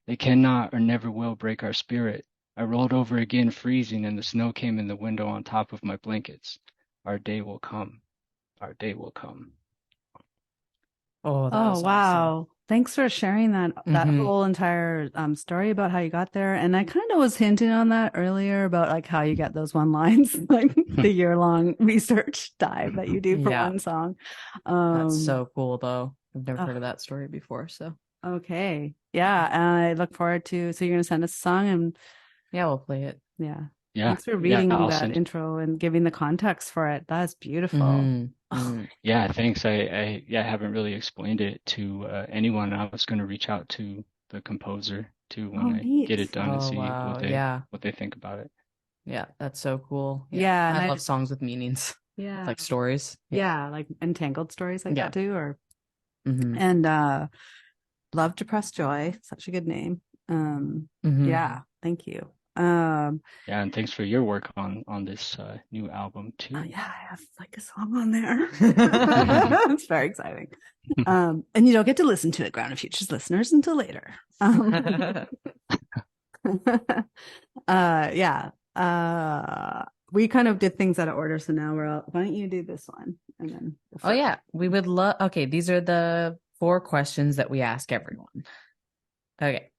Speaker 5: They cannot or never will break our spirit. I rolled over again, freezing, and the snow came in the window on top of my blankets. Our day will come. Our day will come.
Speaker 3: Oh, that
Speaker 4: Oh,
Speaker 3: was
Speaker 4: wow. Thanks for sharing that
Speaker 3: Mhm.
Speaker 4: whole entire story about how you got there. And I kind of was hinting on that earlier about like how you get those one lines, like the year-long research dive that you do for
Speaker 3: Yeah.
Speaker 4: one song.
Speaker 3: That's so cool, though. I've never
Speaker 4: oh,
Speaker 3: heard of that story before. So,
Speaker 4: okay. Yeah. And I look forward to, so you're going to send us a song and
Speaker 3: yeah, we'll play it.
Speaker 4: yeah.
Speaker 5: Yeah,
Speaker 4: Thanks for
Speaker 5: yeah,
Speaker 4: reading
Speaker 5: I'll
Speaker 4: that
Speaker 5: send.
Speaker 4: intro and giving the context for it. That's beautiful.
Speaker 3: Mhm. Mhm.
Speaker 5: Yeah, thanks. I haven't really explained it to anyone. I was going to reach out to the composer too when
Speaker 4: Oh,
Speaker 5: I get
Speaker 4: neat.
Speaker 5: it done and
Speaker 3: Oh,
Speaker 5: see
Speaker 3: wow. Yeah.
Speaker 5: what they think about it.
Speaker 3: Yeah, that's so cool. Yeah.
Speaker 4: Yeah. And
Speaker 3: I love songs with meanings,
Speaker 4: yeah.
Speaker 3: like stories. Yeah.
Speaker 4: Yeah. Like entangled stories like
Speaker 3: Yeah.
Speaker 4: that too, or,
Speaker 3: Mhm.
Speaker 4: and, Love Depressed Joy, such a good name.
Speaker 3: Mhm.
Speaker 4: Yeah, thank you. Um,
Speaker 5: Yeah, and thanks for your work on this new album too.
Speaker 4: yeah, I have like a song on there.
Speaker 5: Mhm.
Speaker 4: It's very exciting. And you don't get to listen to it, Grounded Futures listeners, until later. Yeah. We kind of did things out of order, so now why don't you do this one and then
Speaker 3: Oh, yeah. We would love. Okay, these are the 4 questions that we ask everyone. Okay.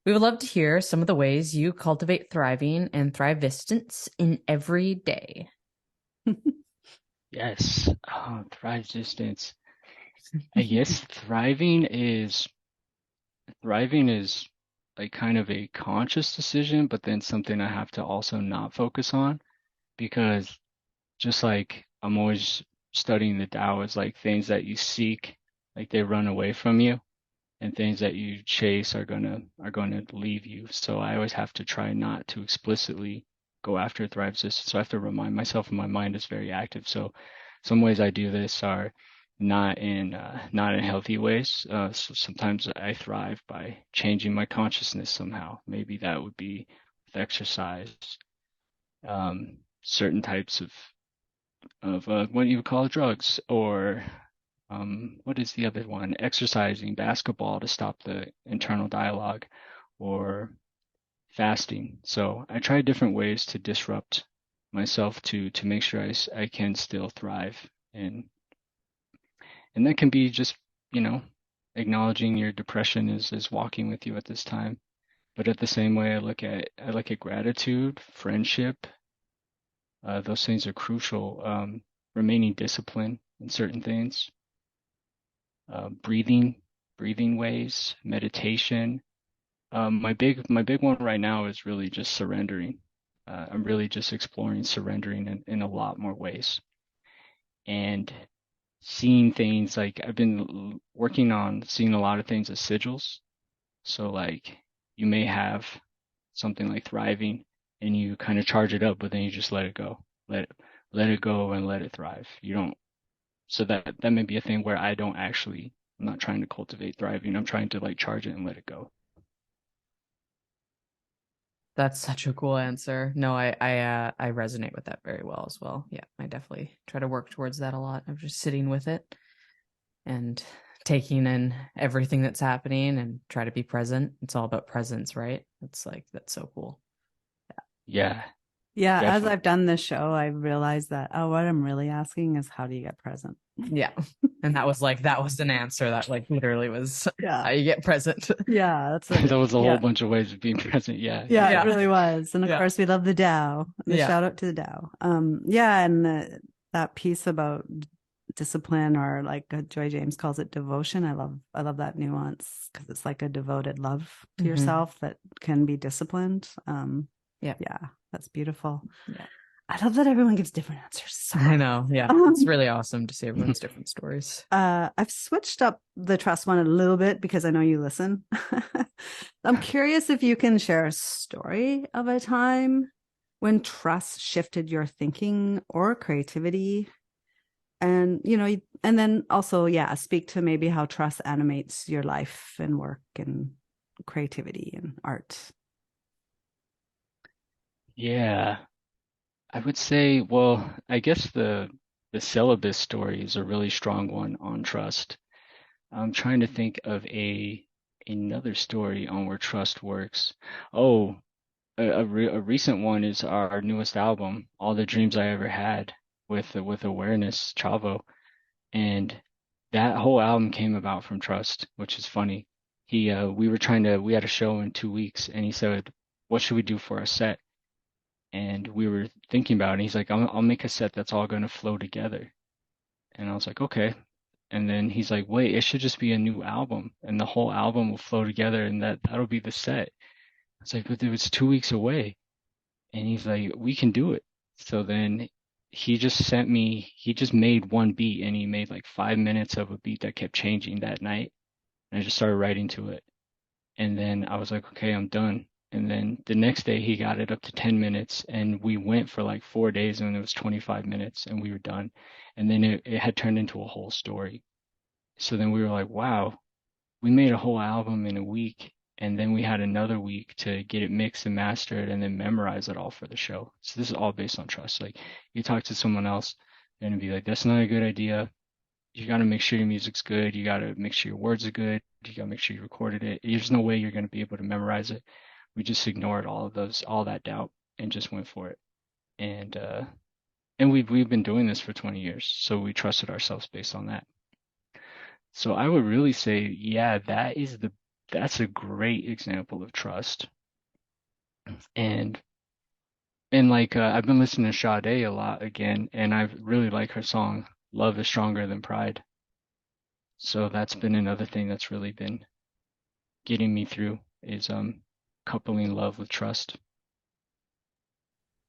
Speaker 3: We would love to hear some of the ways you cultivate thriving and thrivistance in every day.
Speaker 5: Yes, thrive distance. I guess thriving is like kind of a conscious decision, but then something I have to also not focus on because just like I'm always studying the Tao as like things that you seek, like they run away from you, and things that you chase are gonna leave you. So I always have to try not to explicitly go after thrive resistance. So I have to remind myself, and my mind is very active. So some ways I do this are not in healthy ways. So sometimes I thrive by changing my consciousness somehow. Maybe that would be with exercise, certain types of what you would call drugs, or what is the other one? Exercising, basketball to stop the internal dialogue, or fasting. So I try different ways to disrupt myself to make sure I can still thrive, and that can be just, you know, acknowledging your depression is walking with you at this time. But at the same way, I look at gratitude, friendship. Those things are crucial. Remaining disciplined in certain things, breathing ways, meditation. My big one right now is really just surrendering. I'm really just exploring surrendering in a lot more ways, and seeing things like I've been working on seeing a lot of things as sigils. So like you may have something like thriving and you kind of charge it up, but then you just let it go. Let it go and let it thrive. You don't, so that may be a thing where I'm not trying to cultivate thriving. I'm trying to like charge it and let it go.
Speaker 3: That's such a cool answer. No, I resonate with that very well as well. Yeah, I definitely try to work towards that a lot of just sitting with it and taking in everything that's happening and try to be present. It's all about presence, right? It's like that's so cool.
Speaker 5: Yeah,
Speaker 4: yeah, as
Speaker 5: definitely.
Speaker 4: I've done this show, I've realized that, oh, what I'm really asking is how do you get present?
Speaker 3: Yeah. And that was an answer that like literally was
Speaker 4: Yeah.
Speaker 3: how you get present.
Speaker 4: Yeah, that's
Speaker 5: That was a
Speaker 4: yeah.
Speaker 5: whole bunch of ways of being present. Yeah,
Speaker 4: Yeah,
Speaker 3: Yeah.
Speaker 4: it really was. And of
Speaker 3: Yeah.
Speaker 4: course, we love the Tao. The
Speaker 3: Yeah.
Speaker 4: shout out to the Tao. Yeah, and that piece about discipline, or like Joy James calls it devotion. I love that nuance because it's like a devoted love to
Speaker 3: Mhm.
Speaker 4: yourself that can be disciplined.
Speaker 3: Yeah.
Speaker 4: Yeah, that's beautiful.
Speaker 3: Yeah.
Speaker 4: I love that everyone gives different answers.
Speaker 3: I know. Yeah. It's really awesome to see everyone's different stories.
Speaker 4: I've switched up the trust one a little bit because I know you listen. I'm curious if you can share a story of a time when trust shifted your thinking or creativity. And, and then also, yeah, speak to maybe how trust animates your life and work and creativity and art.
Speaker 5: yeah. I would say, well, I guess the syllabus story is a really strong one on trust. I'm trying to think of another story on where trust works. Oh, a recent one is our newest album, All the Dreams I Ever Had, with Awareness Chavo, and that whole album came about from trust, which is funny. We had a show in 2 weeks, and he said, "What should we do for our set?" And we were thinking about it, and he's like, I'll make a set that's all going to flow together. And I was like, okay. And then he's like, wait, it should just be a new album, and the whole album will flow together, and that'll be the set. I was like, but it was 2 weeks away. And he's like, we can do it. So then he just made one beat, and he made like 5 minutes of a beat that kept changing that night. And I just started writing to it. And then I was like, okay, I'm done. And then the next day he got it up to 10 minutes, and we went for like 4 days, and it was 25 minutes, and we were done. And then it had turned into a whole story. So then we were like, wow, we made a whole album in a week. And then we had another week to get it mixed and mastered and then memorize it all for the show. So this is all based on trust. Like you talk to someone else, they're gonna be like, that's not a good idea. You got to make sure your music's good. You got to make sure your words are good. You got to make sure you recorded it. There's no way you're going to be able to memorize it. We just ignored all that doubt, and just went for it. And we've been doing this for 20 years, so we trusted ourselves based on that. So I would really say, yeah, that's a great example of trust. And like I've been listening to Sade a lot again, and I really like her song "Love Is Stronger Than Pride." So that's been another thing that's really been getting me through is coupling love with trust.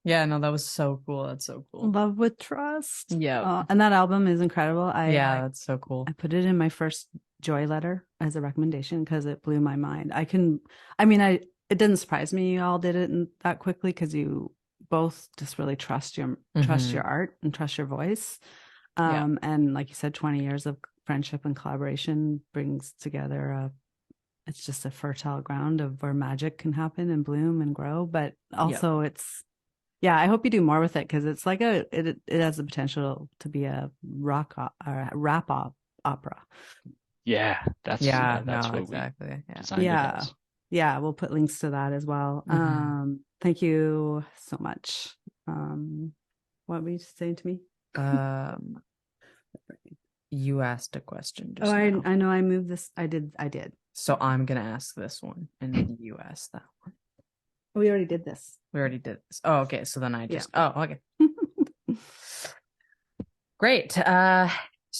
Speaker 3: Yeah, no, that was so cool. That's so cool.
Speaker 4: Love with Trust.
Speaker 3: Yeah.
Speaker 4: And that album is incredible.
Speaker 3: Yeah, that's so cool.
Speaker 4: I put it in my first Joy letter as a recommendation because it blew my mind. It didn't surprise me you all did it that quickly because you both just really trust your art and trust your voice. And like you said, 20 years of friendship and collaboration brings together it's just a fertile ground of where magic can happen and bloom and grow. But also I hope you do more with it because it's like it has the potential to be a rap opera.
Speaker 5: Yeah, that's what
Speaker 3: exactly.
Speaker 5: we designed it as.
Speaker 4: Yeah, we'll put links to that as well. Thank you so much. What were you saying to me?
Speaker 3: You asked a question just
Speaker 4: now.
Speaker 3: I
Speaker 4: know I moved this. I did.
Speaker 3: So I'm gonna ask this one, and then you ask that one.
Speaker 4: We already did this.
Speaker 3: Oh, okay. So then I just okay. Great. So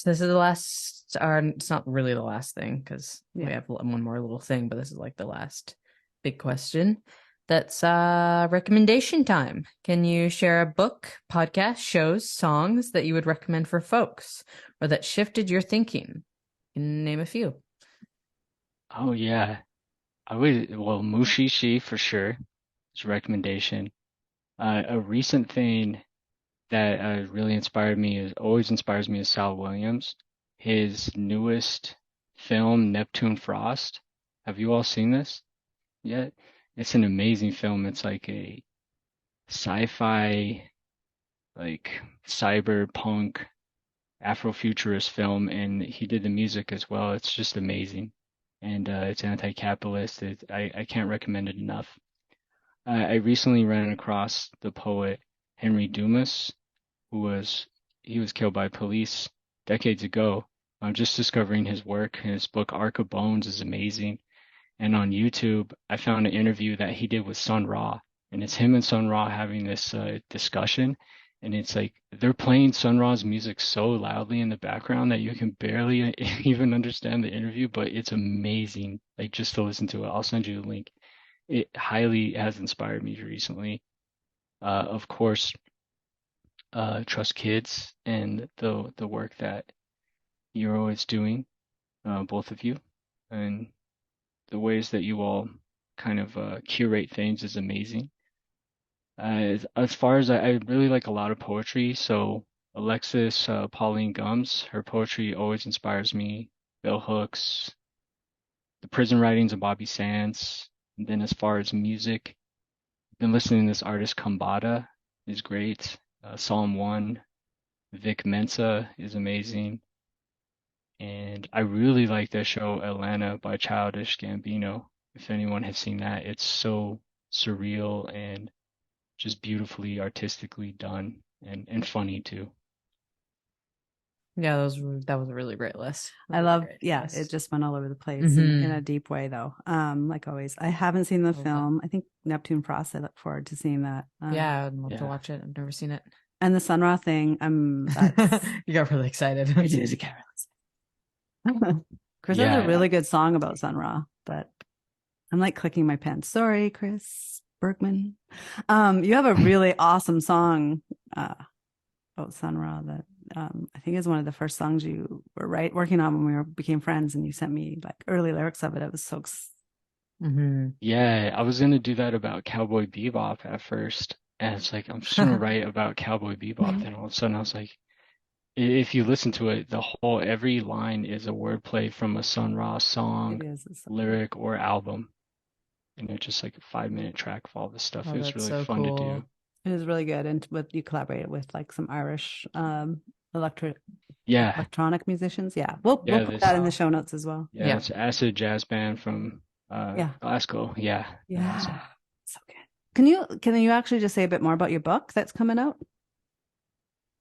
Speaker 3: this is the last, or it's not really the last thing because we have one more little thing, but this is like the last big question. That's recommendation time. Can you share a book, podcast, shows, songs that you would recommend for folks or that shifted your thinking? You can name a few.
Speaker 5: Oh yeah. Mushishi for sure is a recommendation. A recent thing that really always inspires me is Sal Williams. His newest film, Neptune Frost. Have you all seen this yet? It's an amazing film. It's like a sci-fi, like cyberpunk, Afrofuturist film, and he did the music as well. It's just amazing. And it's anti-capitalist. I can't recommend it enough. I recently ran across the poet Henry Dumas, he was killed by police decades ago, I'm just discovering his work. His book Arc of Bones is amazing. And on YouTube, I found an interview that he did with Sun Ra, and it's him and Sun Ra having this discussion. And it's like they're playing Sun Ra's music so loudly in the background that you can barely even understand the interview, but it's amazing. Like just to listen to it. I'll send you the link. It highly has inspired me recently. Of course, Trust Kids and the work that you're always doing, both of you, and the ways that you all kind of curate things is amazing. As far as I really like a lot of poetry, so Alexis Pauline Gumbs, her poetry always inspires me. Bell Hooks, the prison writings of Bobby Sands. And then as far as music, I've been listening to this artist Kambada is great. Psalm 1, Vic Mensa is amazing. And I really like the show Atlanta by Childish Gambino. If anyone has seen that, it's so surreal and just beautifully artistically done and funny too.
Speaker 3: Yeah, that was a really great list.
Speaker 4: I love, yeah, it just went all over the place in a deep way, though. Like always, I haven't seen the film. I think Neptune Frost. I look forward to seeing that.
Speaker 3: Yeah, I'd love to watch it. I've never seen it.
Speaker 4: And the Sun Ra thing,
Speaker 3: you got really excited.
Speaker 4: I did get really excited. Chris has a really good song about Sun Ra, but I'm like clicking my pen. Sorry, Chris Bergman. You have a really awesome song about Sun Ra that I think is one of the first songs you were working on when we became friends, and you sent me like early lyrics of it. It was so
Speaker 5: Yeah, I was gonna do that about Cowboy Bebop at first, and it's like I'm just gonna write about Cowboy Bebop. Then all of a sudden I was like, if you listen to it, every line is a wordplay from a Sun Ra song, lyric, or album, and it's just like a 5-minute track of all this stuff. It was really fun to do.
Speaker 4: It was really good, and you collaborated with like some Irish
Speaker 5: yeah,
Speaker 4: electronic musicians. Yeah, we'll put that in the show notes as well.
Speaker 5: Yeah, it's acid jazz band from Glasgow. Yeah,
Speaker 4: awesome. So good. Can you actually just say a bit more about your book that's coming out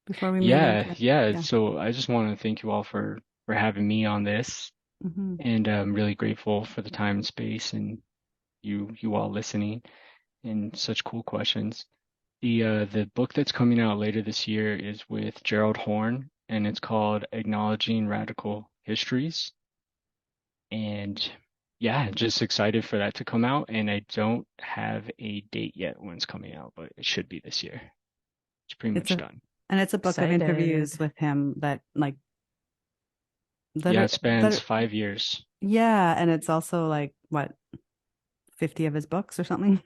Speaker 4: before we move
Speaker 5: yeah. So I just want to thank you all for having me on this, and I'm really grateful for the time and space and you all listening and such cool questions. The book that's coming out later this year is with Gerald Horn, and it's called Acknowledging Radical Histories. And yeah, just excited for that to come out. And I don't have a date yet when it's coming out, but it should be this year. It's pretty much done.
Speaker 4: And it's a book of interviews with him that
Speaker 5: it spans 5 years.
Speaker 4: Yeah, and it's also like 50 of his books or something.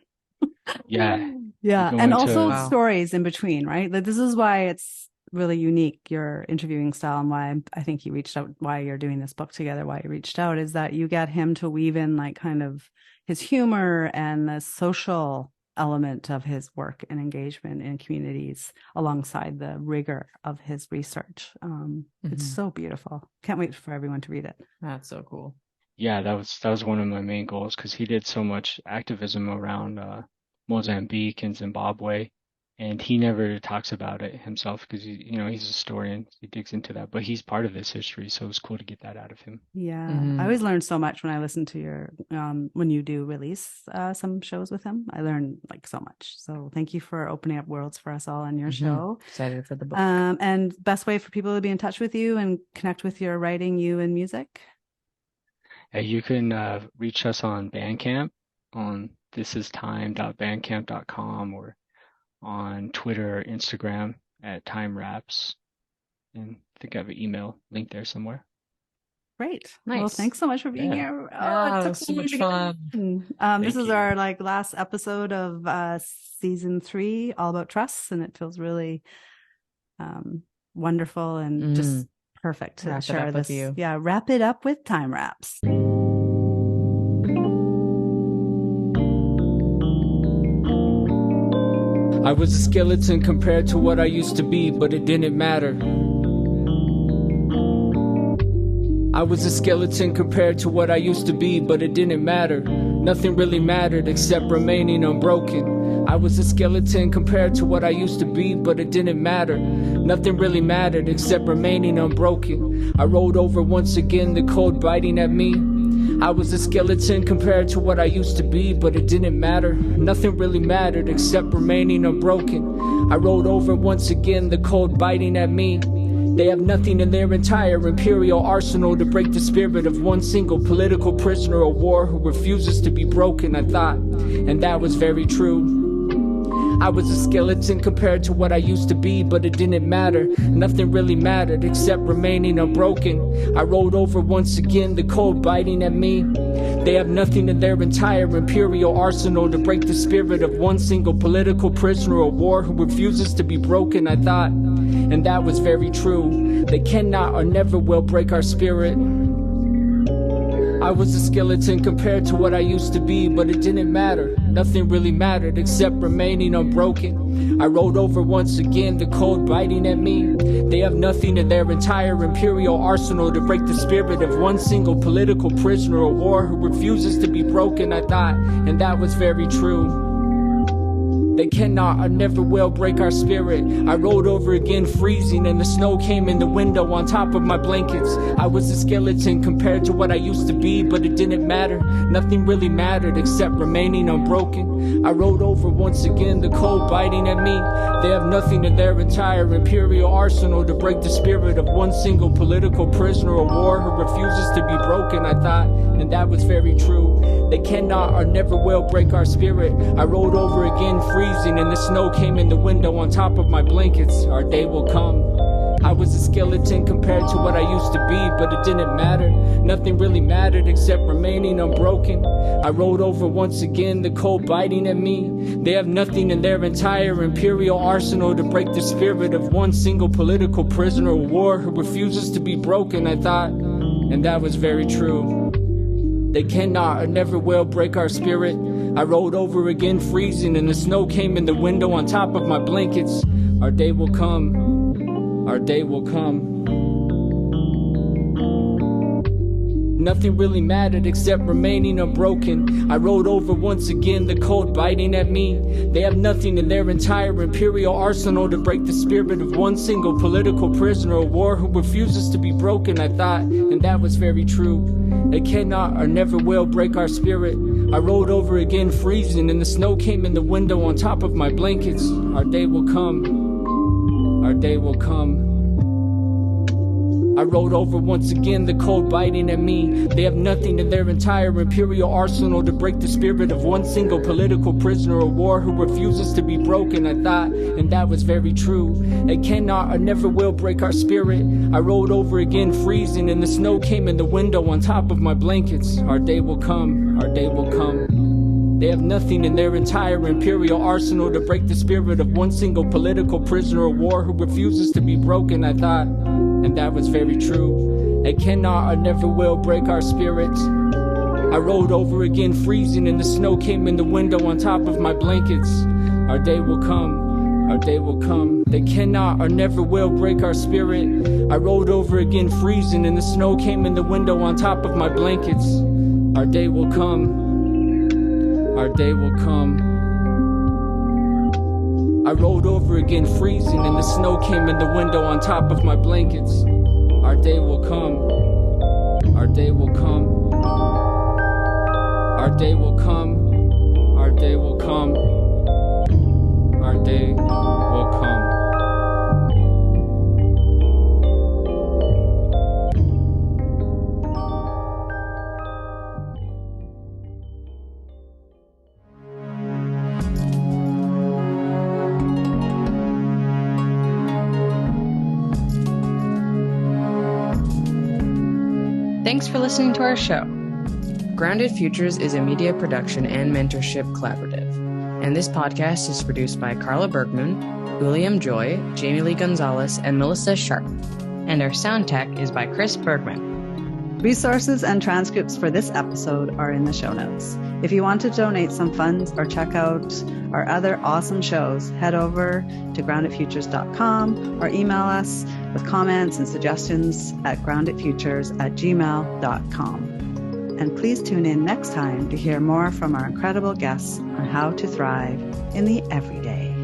Speaker 5: Yeah.
Speaker 4: And also stories in between, right? Like, this is why it's really unique, your interviewing style, and why I think he reached out, why you're doing this book together, why you reached out, is that you get him to weave in like kind of his humor and the social element of his work and engagement in communities alongside the rigor of his research. It's so beautiful. Can't wait for everyone to read it.
Speaker 3: That's so cool.
Speaker 5: Yeah, that was one of my main goals, because he did so much activism around Mozambique and Zimbabwe, and he never talks about it himself because he's a historian. He digs into that, but he's part of this history, so it was cool to get that out of him.
Speaker 4: Yeah, I always learn so much when I listen to your when you do release some shows with him. I learn like so much. So thank you for opening up worlds for us all on your show.
Speaker 3: Excited for the book.
Speaker 4: And best way for people to be in touch with you and connect with your writing, you and music.
Speaker 5: You can reach us on Bandcamp on thisistime.bandcamp.com, or on Twitter or Instagram at timeraps. And I think I have an email link there somewhere.
Speaker 4: Great.
Speaker 3: Nice.
Speaker 4: Well, thanks so much for being here.
Speaker 3: It was so much fun.
Speaker 4: This is our last episode of season 3, all about trusts, and it feels really wonderful and just perfect to share this with you. Yeah, wrap it up with Time Wraps.
Speaker 2: I was a skeleton compared to what I used to be, but it didn't matter. I was a skeleton compared to what I used to be, but it didn't matter. Nothing really mattered except remaining unbroken. I was a skeleton compared to what I used to be, but it didn't matter. Nothing really mattered except remaining unbroken. I rolled over once again, the cold biting at me. I was a skeleton compared to what I used to be, but it didn't matter. Nothing really mattered except remaining unbroken. I rolled over once again, the cold biting at me. They have nothing in their entire imperial arsenal to break the spirit of one single political prisoner of war who refuses to be broken, I thought, and that was very true. I was a skeleton compared to what I used to be, but it didn't matter. Nothing really mattered except remaining unbroken. I rolled over once again, the cold biting at me. They have nothing in their entire imperial arsenal to break the spirit of one single political prisoner of war who refuses to be broken, I thought, and that was very true. They cannot or never will break our spirit. I was a skeleton compared to what I used to be, but it didn't matter. Nothing really mattered except remaining unbroken. I rolled over once again, the cold biting at me. They have nothing in their entire imperial arsenal to break the spirit of one single political prisoner of war who refuses to be broken, I thought, and that was very true. They cannot or never will break our spirit. I rolled over again, freezing, and the snow came in the window on top of my blankets. I was a skeleton compared to what I used to be, but it didn't matter. Nothing really mattered except remaining unbroken. I rolled over once again, the cold biting at me. They have nothing in their entire imperial arsenal to break the spirit of one single political prisoner of war who refuses to be broken, I thought, and that was very true. They cannot or never will break our spirit. I rolled over again, freezing, and the snow came in the window on top of my blankets. Our day will come. I was a skeleton compared to what I used to be, but it didn't matter. Nothing really mattered except remaining unbroken. I rolled over once again, the cold biting at me. They have nothing in their entire imperial arsenal to break the spirit of one single political prisoner of war who refuses to be broken, I thought, and that was very true. They cannot or never will break our spirit. I rolled over again, freezing, and the snow came in the window on top of my blankets. Our day will come. Our day will come. Nothing really mattered except remaining unbroken. I rolled over once again, the cold biting at me. They have nothing in their entire imperial arsenal to break the spirit of one single political prisoner of war who refuses to be broken, I thought, and that was very true. They cannot or never will break our spirit. I rolled over again, freezing, and the snow came in the window on top of my blankets. Our day will come. Our day will come. I rolled over once again, the cold biting at me. They have nothing in their entire imperial arsenal to break the spirit of one single political prisoner of war who refuses to be broken, I thought, and that was very true. They cannot or never will break our spirit. I rolled over again, freezing, and the snow came in the window on top of my blankets. Our day will come. Our day will come. They have nothing in their entire imperial arsenal to break the spirit of one single political prisoner of war who refuses to be broken, I thought, and that was very true. They cannot or never will break our spirit. I rolled over again, freezing, and the snow came in the window on top of my blankets. Our day will come. Our day will come. They cannot or never will break our spirit. I rolled over again, freezing, and the snow came in the window on top of my blankets. Our day will come. Our day will come. I rolled over again, freezing, and the snow came in the window on top of my blankets. Our day will come. Our day will come. Our day will come. Our day will come. Our day will come.
Speaker 3: Thanks for listening to our show. Grounded Futures is a media production and mentorship collaborative, and this podcast is produced by Carla Bergman, William Joy, Jamie Lee Gonzalez, and Melissa Sharp, and our sound tech is by Chris Bergman.
Speaker 4: Resources and transcripts for this episode are in the show notes. If you want to donate some funds or check out our other awesome shows, head over to groundedfutures.com or email us with comments and suggestions at groundedfutures@gmail.com. And please tune in next time to hear more from our incredible guests on how to thrive in the everyday.